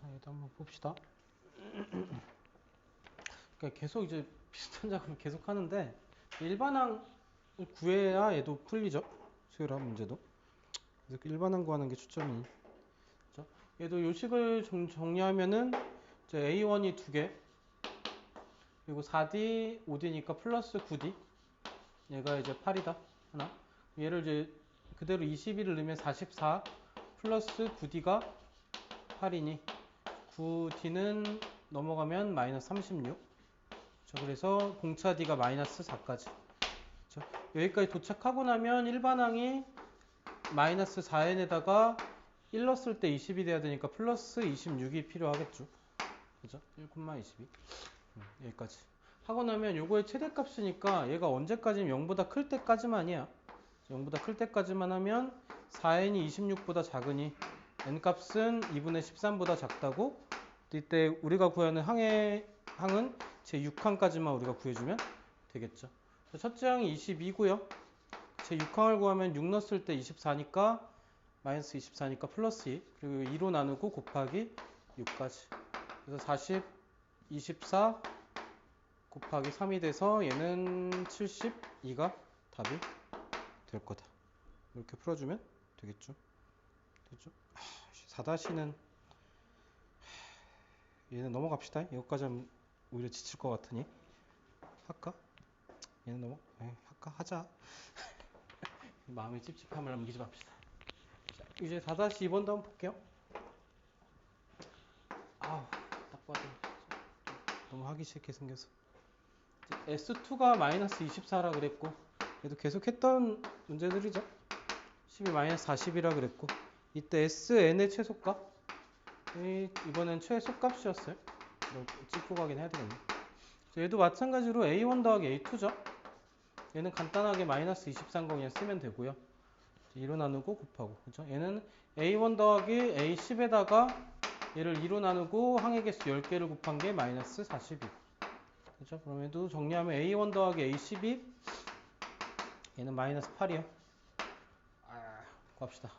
자, 얘도 한번 봅시다. 그러니까 계속 이제 비슷한 작업을 계속 하는데 일반항 구해야 얘도 풀리죠. 수열합 문제도. 그래서 일반항 구하는 게 초점이. 그렇죠? 얘도 요식을 정리하면은 이제 A1이 2개, 그리고 4D, 5D니까 플러스 9D. 얘가 이제 8이다. 하나. 얘를 이제 그대로 21을 넣으면 44 플러스 9D가 8이니 9D는 넘어가면 마이너스 36. 자, 그래서 공차 D가 마이너스 4까지. 그렇죠? 여기까지 도착하고 나면 일반항이 마이너스 4n에다가 1 넣었을 때 20이 돼야 되니까 플러스 26이 필요하겠죠. 그죠? 1,22. 여기까지. 하고 나면 요거의 최대값이니까 얘가 언제까지는 0보다 클 때까지만이야. 0보다 클 때까지만 하면 4n이 26보다 작으니 n값은 2분의 13보다 작다고. 이때 우리가 구하는 항은 제 6항까지만 우리가 구해주면 되겠죠. 첫째 항이 22고요. 제 6항을 구하면 6 넣었을 때 24니까 마이너스 24니까 플러스 2. 그리고 2로 나누고 곱하기 6까지. 그래서 40, 24 곱하기 3이 돼서 얘는 72가 답이 될 거다. 이렇게 풀어주면 되겠죠. 되죠? 4-는 얘는 넘어갑시다. 이것까지 하면 오히려 지칠 것 같으니 할까? 얘는 할까? 하자. 마음의 찝찝함을 남기지 맙시다. 자, 이제 4-2번도 한번 볼게요. 아우, 딱 봐도 너무 하기 싫게 생겨서. S2가 마이너스 24라 그랬고, 얘도 계속 했던 문제들이죠. 12 마이너스 40이라 그랬고, 이때 SN의 최소값, 이번엔 최소값이었어요. 이걸 찍고 가긴 해야 되겠네. 얘도 마찬가지로 A1 더하기 A2죠. 얘는 간단하게 마이너스 23거 그냥 쓰면 되고요. 2로 나누고 곱하고. 그죠? 얘는 A1 더하기 A10에다가 얘를 2로 나누고 항의 개수 10개를 곱한 게 마이너스 42. 그죠? 그럼 얘도 정리하면 A1 더하기 A12, 얘는 마이너스 8이요. 곱합시다.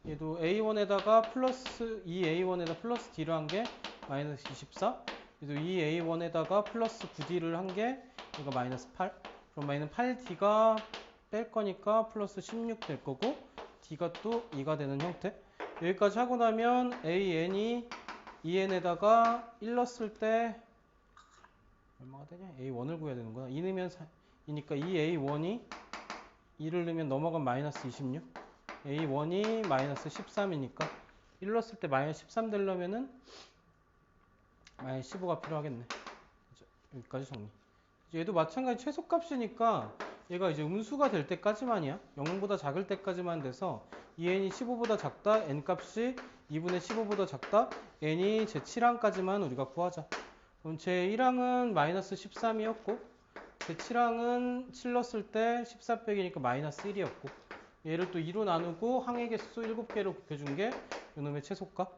얘도 A1에다가 플러스 2A1에다 플러스 D를 한 게 마이너스 24. 얘도 2A1에다가 플러스 9D를 한 게 이거 마이너스 8. 그럼 얘는 8D가 뺄 거니까 플러스 16 될 거고 D가 또 2가 되는 형태. 여기까지 하고 나면 AN이 2N에다가 1 넣었을 때 얼마가 되냐? A1을 구해야 되는구나. 2 넣으면 4이니까 2A1이 2를 넣으면 넘어가면 마이너스 26. A1이 마이너스 13이니까 1 넣었을 때 마이너스 13 되려면은 마이너스 15가 필요하겠네. 여기까지 정리. 얘도 마찬가지 최소값이니까 얘가 이제 음수가 될 때까지만이야. 0보다 작을 때까지만 돼서 2n이 15보다 작다, n값이 2분의 15보다 작다, n이 제 7항까지만 우리가 구하자. 그럼 제 1항은 마이너스 13이었고 제 7항은 7 넣었을 때 14 빼기니까 마이너스 1이었고 얘를 또 2로 나누고 항의 개수 7개로 곱해준 게 이놈의 최소값.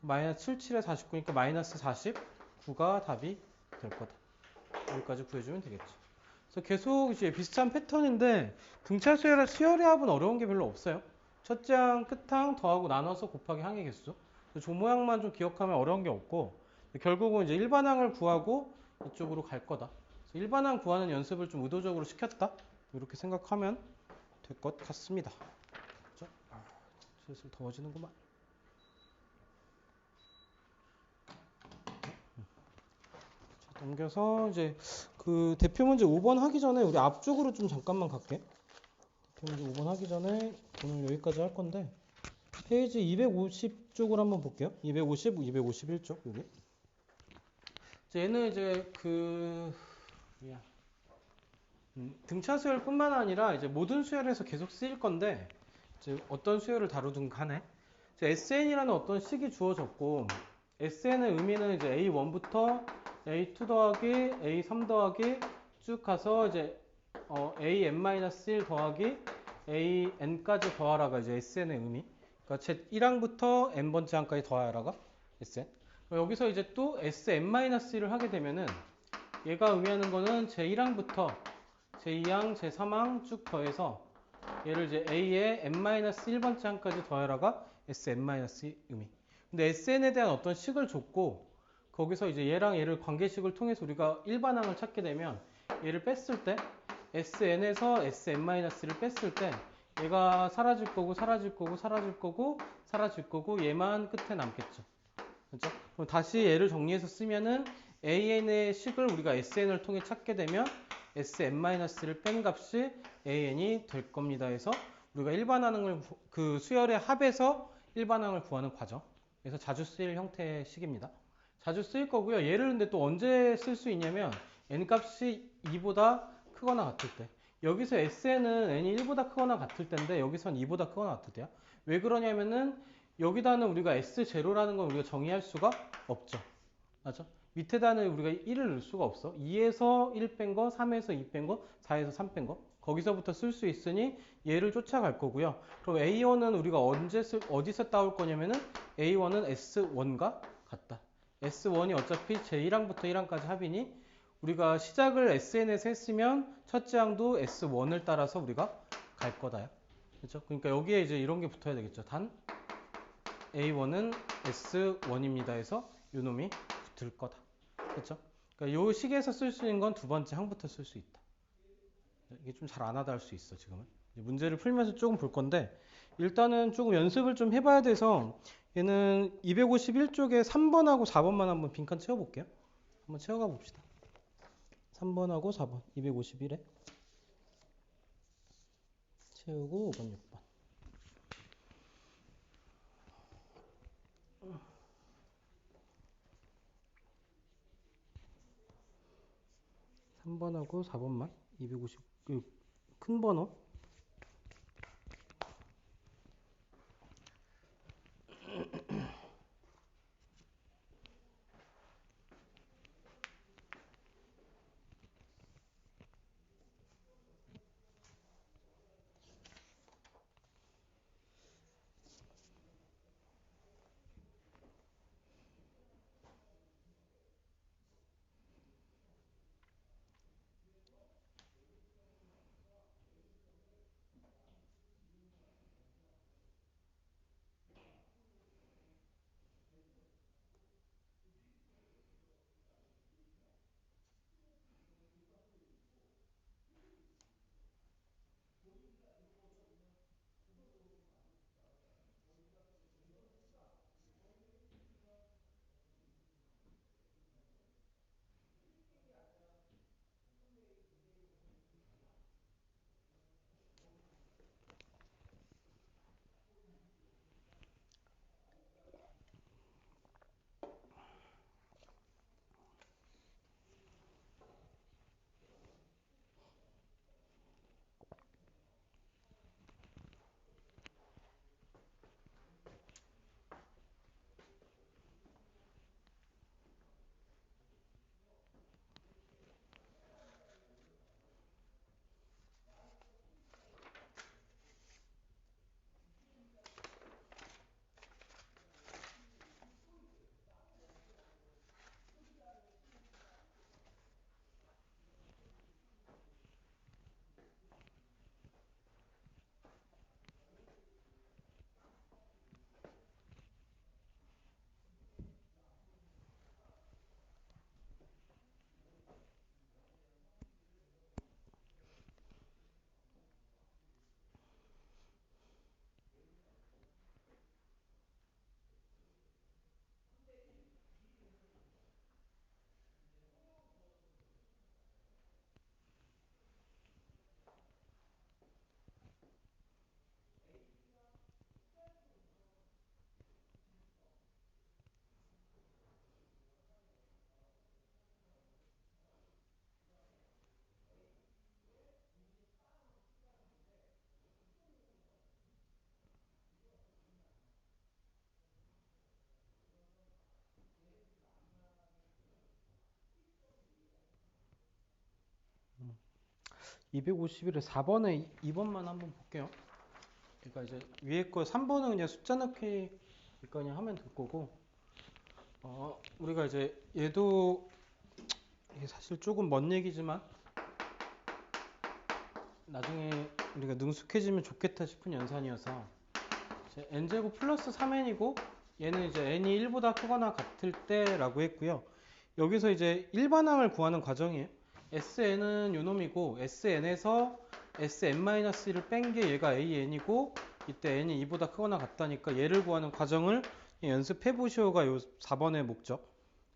마이너스 77에 49니까 마이너스 49가 답이 될 거다. 여기까지 구해주면 되겠죠. 그래서 계속 이제 비슷한 패턴인데 등차 수열의 합은 어려운 게 별로 없어요. 첫째 항, 끝항 더하고 나눠서 곱하기 항의 개수. 조 모양만 좀 기억하면 어려운 게 없고 결국은 이제 일반항을 구하고 이쪽으로 갈 거다. 그래서 일반항 구하는 연습을 좀 의도적으로 시켰다. 이렇게 생각하면 될 것 같습니다. 그렇죠? 슬슬 더워지는구만. 자, 넘겨서 이제 그 대표 문제 5번 하기 전에 우리 앞쪽으로 좀 잠깐만 갈게. 대표 문제 5번 하기 전에 오늘 여기까지 할 건데 페이지 250쪽을 한번 볼게요. 250, 251쪽 여기. 얘는 이제 등차 수열뿐만 아니라 이제 모든 수열에서 계속 쓰일 건데 이제 어떤 수열을 다루든 간에 SN이라는 어떤 식이 주어졌고 SN의 의미는 이제 A1부터 A2 더하기 A3 더하기 쭉 가서 이제 AN-1 더하기 AN까지 더하라가 이제 SN의 의미. 그러니까 제 1항부터 N번째 항까지 더하라가 SN. 여기서 이제 또 SN-1을 하게 되면은 얘가 의미하는 거는 제 1항부터 제2항, 제3항 쭉 더해서 얘를 이제 A의 N-1번째 항까지 더하라가 SN- 의미. 근데 SN에 대한 어떤 식을 줬고 거기서 이제 얘랑 얘를 관계식을 통해서 우리가 일반항을 찾게 되면 얘를 뺐을 때 SN에서 SN-를 뺐을 때 얘가 사라질 거고 사라질 거고 사라질 거고 사라질 거고 얘만 끝에 남겠죠. 그렇죠? 그럼 다시 얘를 정리해서 쓰면은 AN의 식을 우리가 SN을 통해 찾게 되면 SN-를 뺀 값이 AN이 될 겁니다 해서 우리가 일반항을 그 수열의 합에서 일반항을 구하는 과정. 그래서 자주 쓰일 형태의 식입니다. 자주 쓰일 거고요. 얘를 근데 또 언제 쓸 수 있냐면 n 값이 2보다 크거나 같을 때. 여기서 SN은 n이 1보다 크거나 같을 때인데 여기선 2보다 크거나 같을 때야. 왜 그러냐면은 여기다는 우리가 S0라는 건 우리가 정의할 수가 없죠. 맞죠? 밑에다는 우리가 1을 넣을 수가 없어. 2에서 1 뺀 거, 3에서 2 뺀 거, 4에서 3 뺀 거. 거기서부터 쓸 수 있으니 얘를 쫓아갈 거고요. 그럼 A1은 우리가 어디서 따올 거냐면은 A1은 S1과 같다. S1이 어차피 제1항부터 1항까지 합이니 우리가 시작을 SN에서 했으면 첫째 항도 S1을 따라서 우리가 갈 거다. 그렇죠? 그러니까 여기에 이제 이런 게 붙어야 되겠죠. 단 A1은 S1입니다 해서 요놈이 붙을 거다. 그렇죠? 그러니까 요 식에서 쓸 수 있는 건 두 번째 항부터 쓸 수 있다. 이게 좀 잘 안 하다 할 수 있어, 지금은. 문제를 풀면서 조금 볼 건데 일단은 조금 연습을 좀 해봐야 돼서 얘는 251쪽에 3번하고 4번만 한번 빈칸 채워볼게요. 한번 채워가 봅시다. 3번하고 4번 251에 채우고 5번 6번 3번하고 4번만 250 큰 번호 251에 4번에 2번만 한번 볼게요. 그러니까 이제 위에 거 3번은 그냥 숫자 넣기 그냥 하면 될 거고 우리가 이제 얘도 이게 사실 조금 먼 얘기지만 나중에 우리가 능숙해지면 좋겠다 싶은 연산이어서 n제곱 플러스 3n이고 얘는 이제 n이 1보다 크거나 같을 때라고 했고요. 여기서 이제 일반항을 구하는 과정이에요. sn은 요놈이고 sn에서 sn-1을 뺀 게 얘가 an이고 이때 n이 2보다 크거나 같다니까 얘를 구하는 과정을 연습해 보시오가 요 4번의 목적.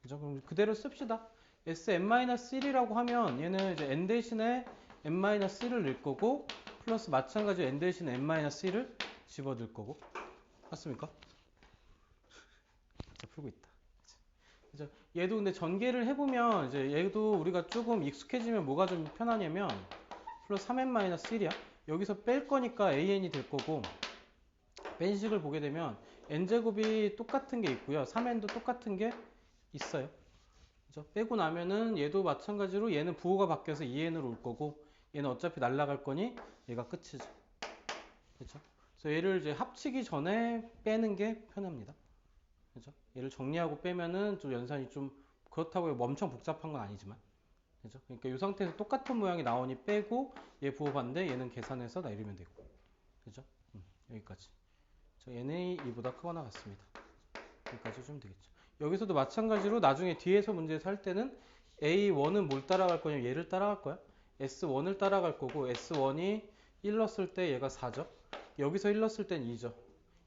그죠? 그럼 그대로 씁시다. sn-1이라고 하면 얘는 이제 n 대신에 n-1을 넣을 거고 플러스 마찬가지로 n 대신에 n-1을 집어넣을 거고. 맞습니까? 풀고 있다. 그죠? 얘도 근데 전개를 해보면 이제 얘도 우리가 조금 익숙해지면 뭐가 좀 편하냐면 플러스 3n-1이야. 여기서 뺄 거니까 an이 될 거고 뺀 식을 보게 되면 n제곱이 똑같은 게 있고요. 3n도 똑같은 게 있어요. 그죠? 빼고 나면은 얘도 마찬가지로 얘는 부호가 바뀌어서 2n으로 올 거고 얘는 어차피 날아갈 거니 얘가 끝이죠. 그렇죠? 그래서 얘를 이제 합치기 전에 빼는 게 편합니다. 그죠? 얘를 정리하고 빼면은 좀 연산이 좀 그렇다고 엄청 복잡한 건 아니지만 그죠? 그러니까 이 상태에서 똑같은 모양이 나오니 빼고 얘 부호 반대 얘는 계산해서 내리면 되고 그죠? 여기까지 얘는 2보다 크거나 같습니다. 여기까지 좀 되겠죠. 여기서도 마찬가지로 나중에 뒤에서 문제에서 할 때는 A1은 뭘 따라갈 거냐면 얘를 따라갈 거야. S1을 따라갈 거고 S1이 1 넣었을 때 얘가 4죠. 여기서 1 넣었을 땐 2죠.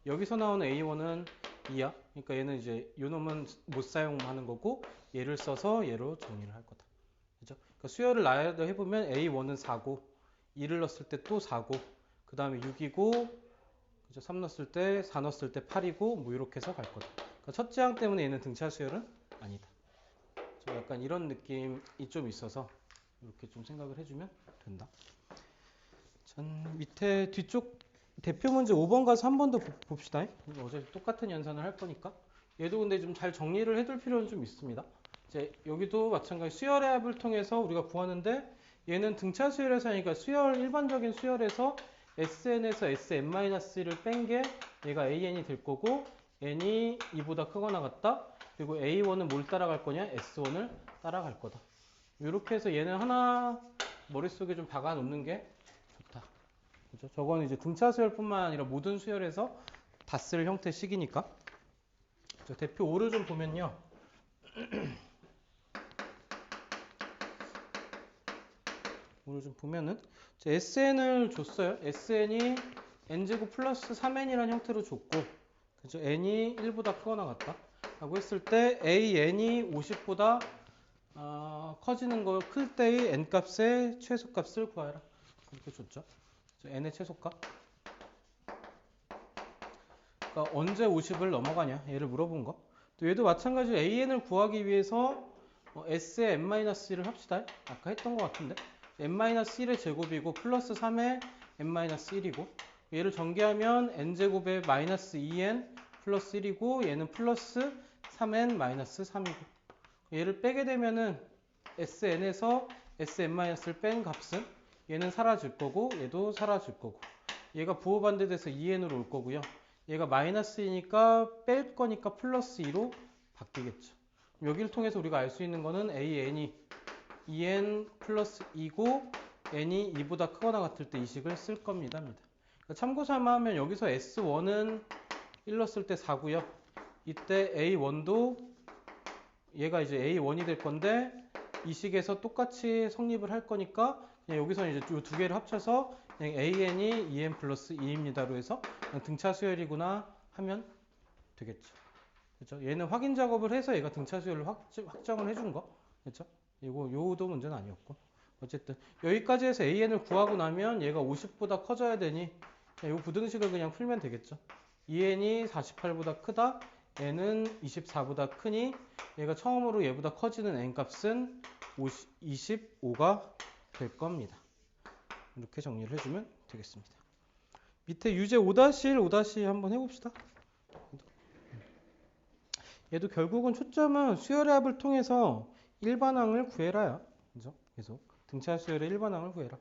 여기서 나오는 A1은 2야. 그러니까 얘는 이제 요 놈은 못 사용하는 거고 얘를 써서 얘로 정리를 할 거다. 그죠? 그러니까 수열을 나열을 해보면 A1은 4고 2를 넣었을 때 또 4고 그 다음에 6이고 그죠? 3 넣었을 때 4 넣었을 때 8이고 뭐 이렇게 해서 갈 거다. 그러니까 첫째 항 때문에 얘는 등차 수열은 아니다. 좀 약간 이런 느낌이 좀 있어서 이렇게 좀 생각을 해주면 된다. 전 밑에 뒤쪽 대표 문제 5번 가서 한 번 더 봅시다. 어차피 똑같은 연산을 할 거니까. 얘도 근데 좀 잘 정리를 해둘 필요는 좀 있습니다. 이제 여기도 마찬가지 수열의 합을 통해서 우리가 구하는데 얘는 등차 수열에서 하니까 수열 일반적인 수열에서 sn에서 sn-1을 뺀 게 얘가 an이 될 거고 n이 2보다 크거나 같다. 그리고 a1은 뭘 따라갈 거냐? s1을 따라갈 거다. 이렇게 해서 얘는 하나 머릿속에 좀 박아 놓는 게 좋다. 그죠? 저건 이제 등차 수열뿐만 아니라 모든 수열에서 다 쓸 형태 식이니까. 대표 5를 좀 보면요. 오늘 좀 보면은 SN을 줬어요. SN이 n제곱 플러스 3n이라는 형태로 줬고 그죠? n이 1보다 크거나 같다 라고 했을 때 an이 50보다 커지는 거 클 때의 n 값의 최소값을 구하라 이렇게 줬죠. n의 최소값 그러니까 언제 50을 넘어가냐 얘를 물어본 거. 또 얘도 마찬가지로 an을 구하기 위해서 s의 n-1을 합시다. 아까 했던 것 같은데 n-1의 제곱이고 플러스 3의 n-1이고 얘를 전개하면 n제곱의 마이너스 2n 플러스 1이고 얘는 플러스 3n 마이너스 3이고 얘를 빼게 되면은 sn에서 sn-을 뺀 값은 얘는 사라질 거고 얘도 사라질 거고 얘가 부호 반대돼서 2n으로 올 거고요. 얘가 마이너스이니까 뺄 거니까 플러스 2로 바뀌겠죠. 여기를 통해서 우리가 알 수 있는 거는 an이 2n 플러스 2고 n이 2보다 크거나 같을 때 이 식을 쓸 겁니다. 그러니까 참고 삼아 하면 여기서 s1은 1 넣었을 때 4고요. 이때 a1도 얘가 이제 a1이 될 건데 이 식에서 똑같이 성립을 할 거니까 그냥 여기서 이제 이 두 개를 합쳐서 그냥 an이 2n 플러스 2입니다로 해서 그냥 등차 수열이구나 하면 되겠죠. 그렇죠? 얘는 확인 작업을 해서 얘가 등차 수열을 확정을 해준 거. 그렇죠? 요도 문제는 아니었고. 어쨌든 여기까지 해서 an을 구하고 나면 얘가 50보다 커져야 되니 이 부등식을 그냥 풀면 되겠죠. 2n이 48보다 크다. n은 24보다 크니 얘가 처음으로 얘보다 커지는 n 값은 25가 될 겁니다. 이렇게 정리를 해주면 되겠습니다. 밑에 유제 5-1, 5- 한번 해봅시다. 얘도 결국은 초점은 수열의 합을 통해서 일반항을 구해라야. 그죠? 계속 등차 수열의 일반항을 구해라.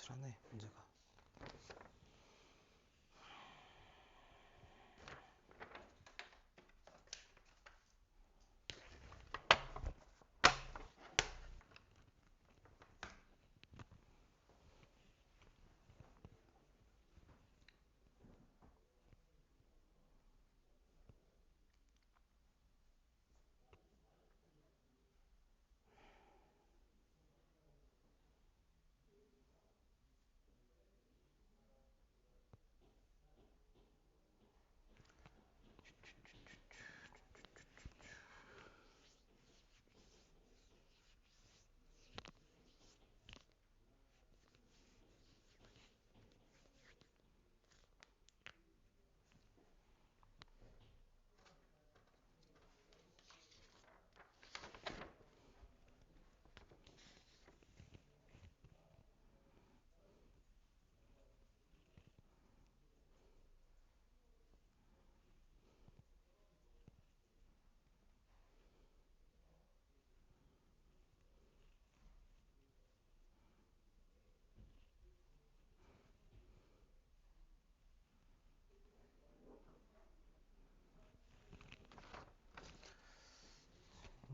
아슬아슬하네 문제가.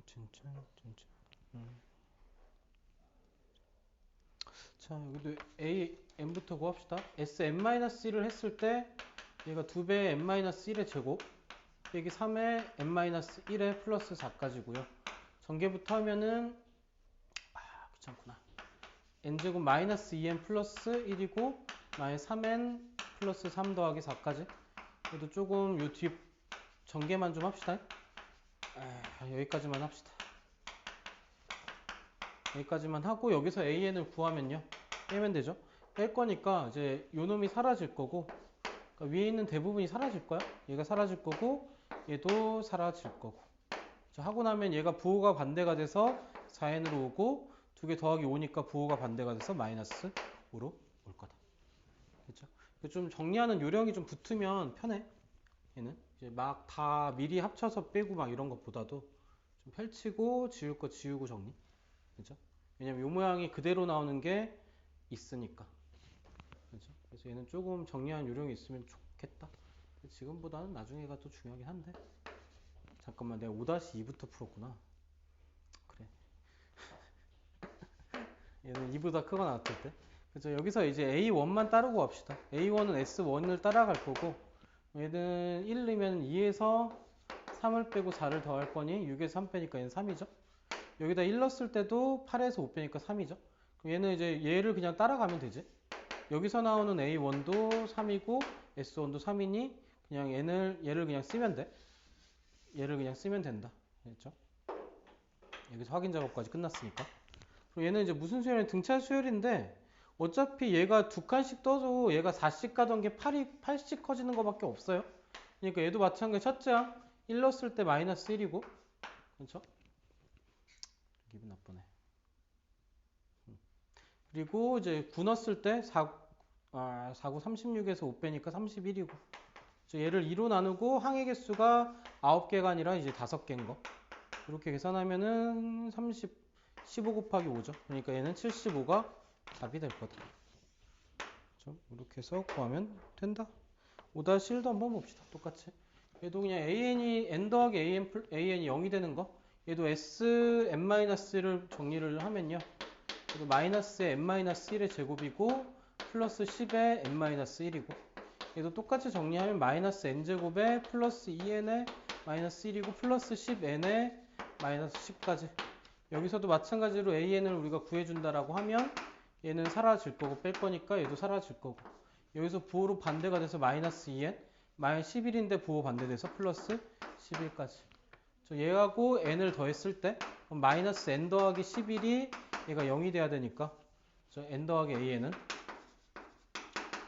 진짜. 자, 여기도 a n부터 구합시다. s n-1을 했을 때 얘가 2배의 n-1의 제곱, 여기 3의 n-1의 플러스 4까지고요. 전개부터 하면은 귀찮구나. n제곱 마이너스 2n 플러스 1이고 마이너스 3n 플러스 3 더하기 4까지. 그래도 조금 요 뒤 전개만 좀 합시다. 여기까지만 합시다. 여기까지만 하고 여기서 an을 구하면요. 빼면 되죠. 뺄 거니까 이제 요 놈이 사라질 거고, 그러니까 위에 있는 대부분이 사라질 거야. 얘가 사라질 거고 얘도 사라질 거고. 자, 하고 나면 얘가 부호가 반대가 돼서 4n으로 오고, 두 개 더하기 5니까 부호가 반대가 돼서 마이너스 5로 올 거다. 그렇죠? 좀 정리하는 요령이 좀 붙으면 편해. 얘는 이제 막 다 미리 합쳐서 빼고 막 이런 것보다도 좀 펼치고 지울 거 지우고 정리. 그렇죠? 왜냐면 이 모양이 그대로 나오는 게 있으니까. 그렇죠? 그래서 얘는 조금 정리한 요령이 있으면 좋겠다. 지금보다는 나중에가 또 중요하긴 한데. 잠깐만, 내가 5-2부터 풀었구나. 그래. 얘는 2보다 크거나 같을 때. 그래서 여기서 이제 A1만 따르고 갑시다. A1은 S1을 따라갈 거고, 얘는 1이면 2에서 3을 빼고 4를 더할 거니 6에서 3 빼니까 얘는 3이죠. 여기다 1 넣었을 때도 8에서 5 빼니까 3이죠. 그럼 얘는 이제 얘를 그냥 따라가면 되지. 여기서 나오는 A1도 3이고 S1도 3이니 그냥 얘를 그냥 쓰면 돼. 얘를 그냥 쓰면 된다. 됐죠? 여기서 확인 작업까지 끝났으니까. 그리고 얘는 이제 무슨 수열이 등차 수열인데, 어차피 얘가 두 칸씩 떠도 얘가 4씩 가던 게 8씩 커지는 것밖에 없어요. 그러니까 얘도 마찬가지. 첫째 항 1 넣었을 때 마이너스 1이고, 그렇죠? 기분 나쁘네. 그리고 이제 9 넣었을 때 4구 36에서 5 빼니까 31이고, 얘를 2로 나누고 항의 개수가 9개가 아니라 이제 5개인 거. 이렇게 계산하면은 15 곱하기 5죠. 그러니까 얘는 75가 답이 될 거다. 이렇게 해서 구하면 된다. 5-1도 한번 봅시다. 똑같이. 얘도 그냥 an이 n 더하기 an이 0이 되는 거. 얘도 sn-를 정리를 하면요. 얘도 마이너스의 n-1의 제곱이고 플러스 10의 n-1이고, 얘도 똑같이 정리하면 마이너스 n제곱에 플러스 2n의 마이너스 1이고 플러스 10n의 마이너스 10까지. 여기서도 마찬가지로 an을 우리가 구해준다라고 하면 얘는 사라질 거고 뺄 거니까 얘도 사라질 거고, 여기서 부호로 반대가 돼서 마이너스 2n, 마이너스 11인데 부호 반대돼서 플러스 11까지. 얘하고 n을 더했을 때 그럼 마이너스 n 더하기 11이 얘가 0이 돼야 되니까 n 더하기 an은,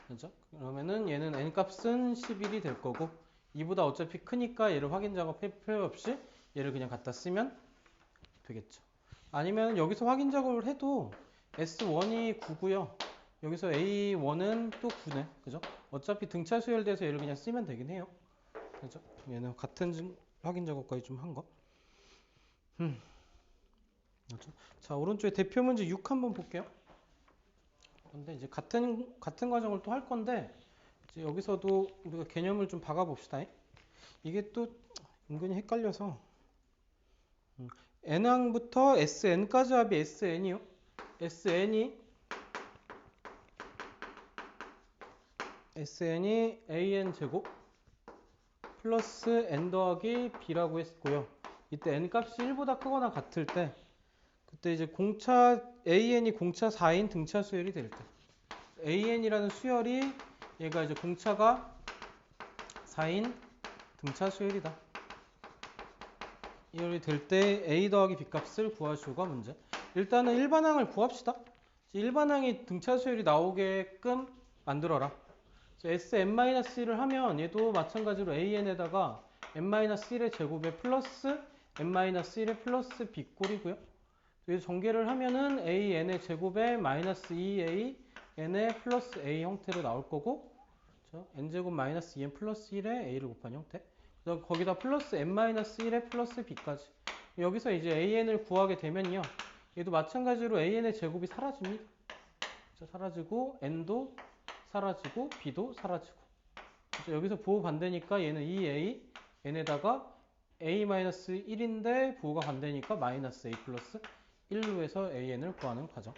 그렇죠? 그러면은 얘는 n 값은 11이 될 거고, 2보다 어차피 크니까 얘를 확인 작업할 필요 없이 얘를 그냥 갖다 쓰면 되겠죠. 아니면 여기서 확인 작업을 해도 S1이 9고요. 여기서 A1은 또 9네. 그죠? 어차피 등차 수열돼서 얘를 그냥 쓰면 되긴 해요. 그죠? 얘는 같은 확인 작업까지 좀 한 거. 그렇죠? 자, 오른쪽에 대표 문제 6 한번 볼게요. 근데 이제 같은 과정을 또 할 건데 이제 여기서도 우리가 개념을 좀 박아 봅시다. 이게 또 은근히 헷갈려서 n항부터 sn까지 합이 sn이요. sn이 an 제곱 플러스 n 더하기 b라고 했고요. 이때 n 값이 1보다 크거나 같을 때 그때 이제 공차 an이 공차 4인 등차 수열이 될 때 an이라는 수열이 얘가 이제 공차가 4인 등차 수열이다. 이열이 될 때 a 더하기 b 값을 구하시오가 문제. 일단은 일반항을 구합시다. 일반항이 등차 수열이 나오게끔 만들어라. Sn-1을 하면 얘도 마찬가지로 an에다가 n-1의 제곱에 플러스 n-1의 플러스 b 꼴이고요. 여기서 전개를 하면은 an의 제곱에 마이너스 2a n의 플러스 a 형태로 나올 거고, 그렇죠? n제곱 마이너스 2n 플러스 1에 a를 곱한 형태. 그래서 거기다 플러스 n-1의 플러스 b까지. 여기서 이제 an을 구하게 되면요. 얘도 마찬가지로 an의 제곱이 사라집니다. 그렇죠? 사라지고 n도 사라지고 b도 사라지고. 그렇죠? 여기서 부호 반대니까 얘는 2a n에다가 a-1인데 부호가 반대니까 마이너스 a 플러스 1로 해서 an을 구하는 과정.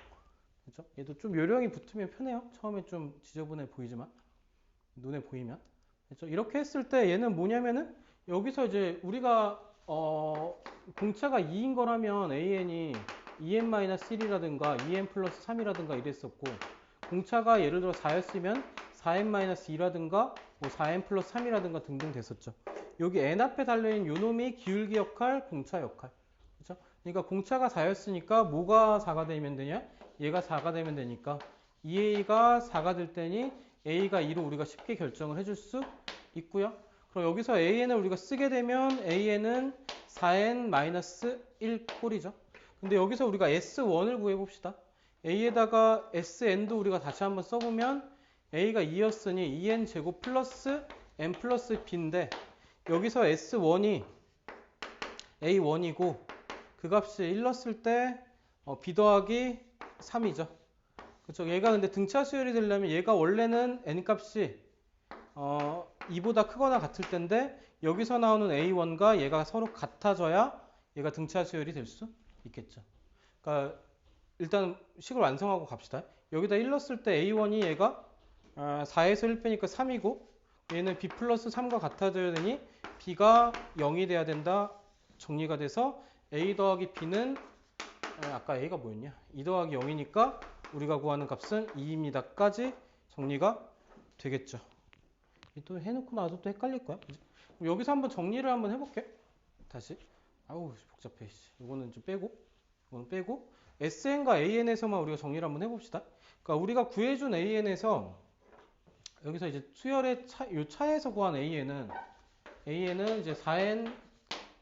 그렇죠? 얘도 좀 요령이 붙으면 편해요. 처음에 좀 지저분해 보이지만 눈에 보이면. 그렇죠? 이렇게 했을 때 얘는 뭐냐면은 여기서 이제 우리가 공차가 2인 거라면 an이 2n-1이라든가 2n 플러스 3이라든가 이랬었고, 공차가 예를 들어 4였으면 4n-2라든가 뭐 4n 플러스 3이라든가 등등 됐었죠. 여기 n 앞에 달려있는 요 놈이 기울기 역할, 공차 역할. 그렇죠? 그러니까 공차가 4였으니까 뭐가 4가 되면 되냐? 얘가 4가 되면 되니까 2a가 4가 될 때니 a가 2로 우리가 쉽게 결정을 해줄 수 있고요. 그럼 여기서 an을 우리가 쓰게 되면 an은 4n-1 꼴이죠. 근데 여기서 우리가 s1을 구해봅시다. a에다가 sn도 우리가 다시 한번 써보면 a가 2였으니 2n 제곱 플러스 n 플러스 b인데 여기서 s1이 a1이고 그 값이 1 넣었을 때 b 더하기 3이죠. 그렇죠? 얘가 근데 등차 수열이 되려면 얘가 원래는 n 값이 2보다 크거나 같을 텐데 여기서 나오는 a1과 얘가 서로 같아져야 얘가 등차 수열이 될 수 있겠죠. 그러니까 일단 식을 완성하고 갑시다. 여기다 1 넣었을 때 a1이 얘가 4에서 1 빼니까 3이고 얘는 b 플러스 3과 같아져야 되니 b가 0이 돼야 된다. 정리가 돼서 a 더하기 b는 아까 a가 뭐였냐? 2 더하기 0이니까 우리가 구하는 값은 2입니다까지 정리가 되겠죠. 또 해놓고 나도 또 헷갈릴 거야. 여기서 한번 정리를 한번 해볼게. 다시. 아우 복잡해. 이거는 좀 빼고, 이거는 빼고. sn과 an에서만 우리가 정리를 한번 해봅시다. 그러니까 우리가 구해준 an에서 여기서 이제 수열의 요 차에서 구한 an은 이제 4n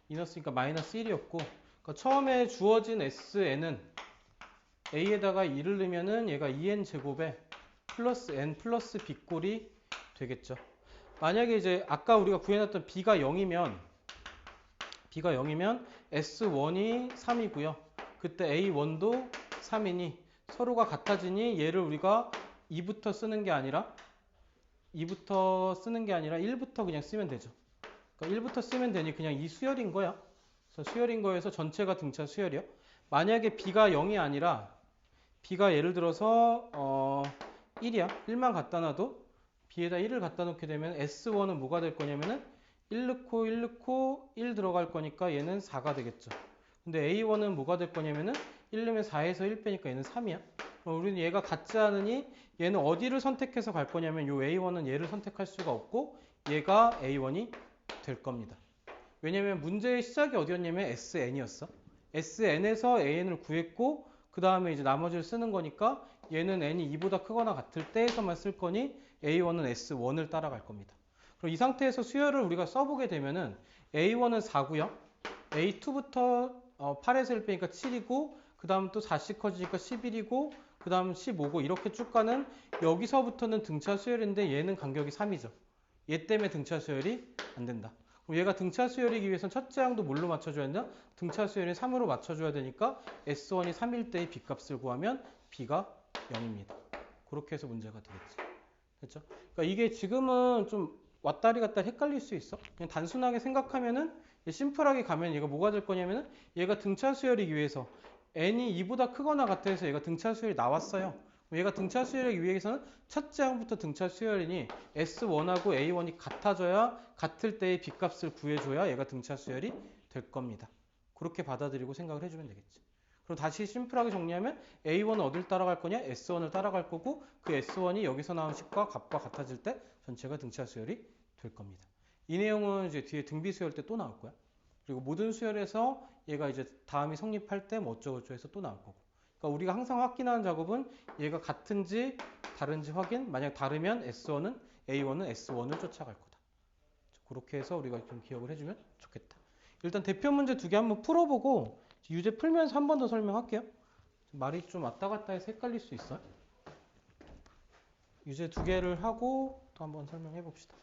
이넣었으니까 마이너스 1이었고, 그러니까 처음에 주어진 sn은 a에다가 2를 넣으면은 얘가 2n 제곱에 플러스 n 플러스 b 꼴이 되겠죠. 만약에 이제 아까 우리가 구해놨던 b가 0이면 s1이 3이고요. 그때 a1도 3이니 서로가 같아지니 얘를 우리가 2부터 쓰는 게 아니라 1부터 그냥 쓰면 되죠. 그러니까 1부터 쓰면 되니 그냥 이 수열인 거야. 그래서 수열인 거에서 전체가 등차 수열이요. 만약에 b가 0이 아니라 b가 예를 들어서 1이야. 1만 갖다 놔도 b에다 1을 갖다 놓게 되면 s1은 뭐가 될 거냐면은 1 넣고 1 들어갈 거니까 얘는 4가 되겠죠. 근데 a1은 뭐가 될 거냐면은 1 넣으면 4에서 1 빼니까 얘는 3이야. 그럼 우리는 얘가 같지 않으니 얘는 어디를 선택해서 갈 거냐면 요 a1은 얘를 선택할 수가 없고 얘가 a1이 될 겁니다. 왜냐면 문제의 시작이 어디였냐면 sn이었어. sn에서 an을 구했고 그 다음에 이제 나머지를 쓰는 거니까 얘는 n이 2보다 크거나 같을 때에서만 쓸 거니 a1은 s1을 따라갈 겁니다. 그럼 이 상태에서 수열을 우리가 써보게 되면은 a1은 4고요. a2부터 8에서 1 빼니까 7이고 그 다음 또 4씩 커지니까 11이고 그 다음 15고 이렇게 쭉 가는 여기서부터는 등차 수열인데 얘는 간격이 3이죠. 얘 때문에 등차 수열이 안 된다. 그럼 얘가 등차 수열이기 위해서는 첫째 항도 뭘로 맞춰줘야 된다? 등차 수열이 3으로 맞춰줘야 되니까 S1이 3일 때의 B값을 구하면 B가 0입니다. 그렇게 해서 문제가 되겠지. 됐죠? 그러니까 이게 지금은 좀 왔다리 갔다리 헷갈릴 수 있어. 그냥 단순하게 생각하면은 심플하게 가면 얘가 뭐가 될 거냐면은 얘가 등차 수열이기 위해서 n이 2보다 크거나 같아 해서 얘가 등차 수열이 나왔어요. 얘가 등차 수열이기 위해서는 첫째 항부터 등차 수열이니 S1하고 A1이 같아져야 같을 때의 B값을 구해줘야 얘가 등차 수열이 될 겁니다. 그렇게 받아들이고 생각을 해주면 되겠지. 그럼 다시 심플하게 정리하면 A1은 어딜 따라갈 거냐? S1을 따라갈 거고 그 S1이 여기서 나온 식과 값과 같아질 때 전체가 등차 수열이 될 겁니다. 이 내용은 이제 뒤에 등비 수열 때 또 나올 거야. 그리고 모든 수열에서 얘가 이제 다음이 성립할 때 뭐 어쩌고저쩌고 해서 또 나올 거고. 그러니까 우리가 항상 확인하는 작업은 얘가 같은지 다른지 확인. 만약 다르면 S1은 A1은 S1을 쫓아갈 거다. 그렇게 해서 우리가 좀 기억을 해주면 좋겠다. 일단 대표 문제 2개 한번 풀어보고 유제 풀면서 한 번 더 설명할게요. 말이 좀 왔다 갔다 해서 헷갈릴 수 있어요. 유제 2개를 하고 또 한번 설명해 봅시다.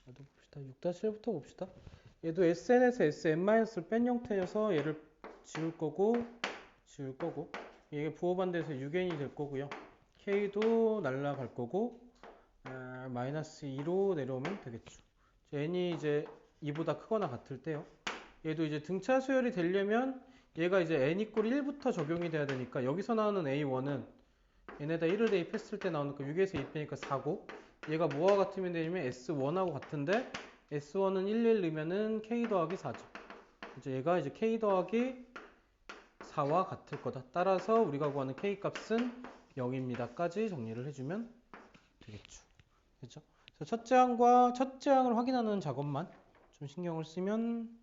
얘도 봅시다. 6-1부터 봅시다. 얘도 SN에서 SN-를 뺀 형태여서 얘를 지울 거고 이게 부호반대에서 6n이 될 거고요. K도 날라갈 거고 마이너스 2로 내려오면 되겠죠. n이 이제 2보다 크거나 같을 때요. 얘도 이제 등차 수열이 되려면 얘가 이제 n 이퀄 1부터 적용이 돼야 되니까 여기서 나오는 A1은 n에다 1을 대입했을 때 나오는 거 6에서 2 빼니까 4고 얘가 뭐와 같으면 되냐면 S1하고 같은데 S1은 11 넣으면은 K 더하기 4죠. 이제 얘가 이제 K 더하기 4와 같을 거다. 따라서 우리가 구하는 K 값은 0입니다까지 정리를 해주면 되겠죠. 그렇죠? 그래서 첫째 항을 확인하는 작업만 좀 신경을 쓰면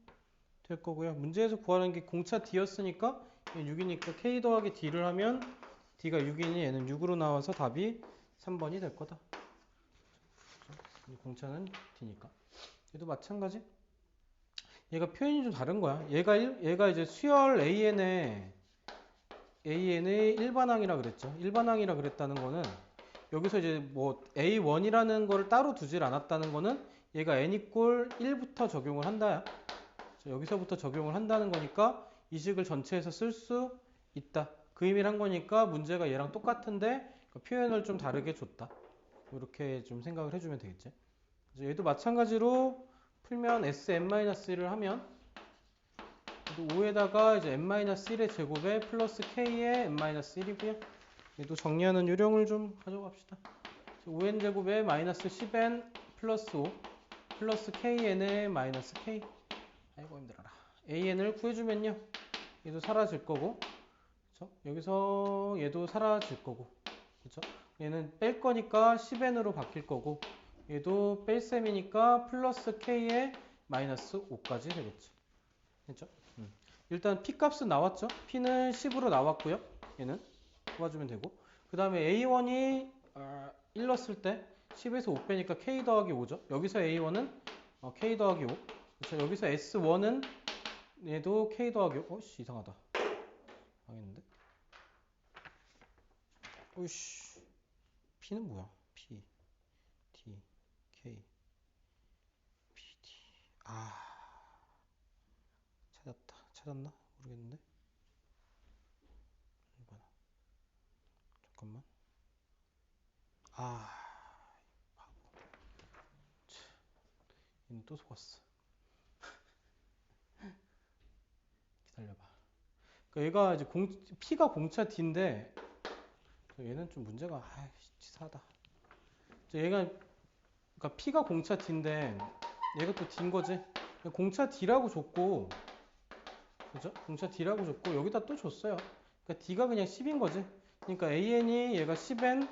될 거고요. 문제에서 구하는 게 공차 D였으니까 6이니까 K 더하기 D를 하면 D가 6이니 얘는 6으로 나와서 답이 3번이 될 거다. 공차는 D니까. 얘도 마찬가지. 얘가 표현이 좀 다른 거야. 얘가 이제 수열 AN의 일반항이라 그랬죠. 일반항이라 그랬다는 거는 여기서 이제 뭐 A1이라는 거를 따로 두질 않았다는 거는 얘가 n 이꼴 1부터 적용을 한다. 여기서부터 적용을 한다는 거니까 이 식을 전체에서 쓸 수 있다. 그 의미를 한 거니까 문제가 얘랑 똑같은데 표현을 좀 다르게 줬다. 이렇게 좀 생각을 해주면 되겠지. 얘도 마찬가지로 풀면 Sn-1을 하면 5에다가 이제 n-1의 제곱에 플러스 k의 n-1이고요. 얘도 정리하는 요령을 좀 가져갑시다. 5n 제곱에 마이너스 10n 플러스 5 플러스 kn의 마이너스 k. 아이고 힘들어라. an을 구해주면요. 얘도 사라질 거고, 그쵸? 여기서 얘도 사라질 거고, 그쵸? 얘는 뺄 거니까 10n으로 바뀔 거고, 얘도 뺄 셈이니까 플러스 k의 마이너스 5까지 되겠죠. 됐죠? 일단 p 값은 나왔죠? p는 10으로 나왔고요. 얘는 뽑아주면 되고, 그 다음에 a1이 1 넣었을 때 10에서 5 빼니까 k 더하기 5죠. 여기서 a1은 k 더하기 5. 그렇죠? 여기서 s1은 얘도 k 더하기 5. 어씨 이상하다. 망했는데? 오이씨. p는 뭐야? p, t, k, p, t. 찾았다. 찾았나? 모르겠는데. 잠깐만. 얘는 또 속았어. 기다려봐. 그러니까 얘가 이제 P가 공차 D인데 얘는 좀 문제가 치사하다. 얘가 그러니까 P가 공차 D인데 얘가 또 D인 거지. 공차 D라고 줬고, 그죠? 공차 D라고 줬고 여기다 또 줬어요. 그러니까 D가 그냥 10인 거지. 그러니까 AN이 얘가 10N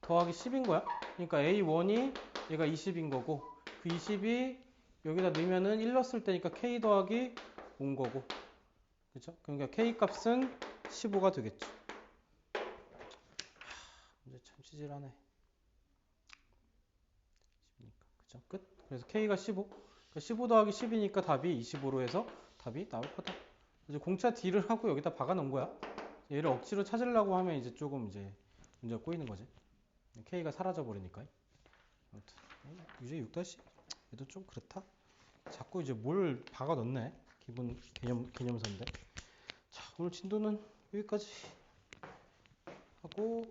더하기 10인 거야. 그러니까 A1이 얘가 20인 거고 그 20이 여기다 넣으면은 1 넣었을 때니까 k 더하기 5인 거고. 그죠? 그러니까 k 값은 15가 되겠죠. 이제 참 치질하네. 그죠? 끝. 그래서 k가 15. 그러니까 15 더하기 10이니까 답이 25로 해서 답이 나올 거다. 이제 공차 D를 하고 여기다 박아 놓은 거야. 얘를 억지로 찾으려고 하면 이제 조금 이제 문제가 꼬이는 거지. k가 사라져 버리니까. 아무튼 유제 6 얘도 좀 그렇다. 자꾸 이제 뭘 박아 넣네. 기본 개념서인데. 자, 오늘 진도는 여기까지 하고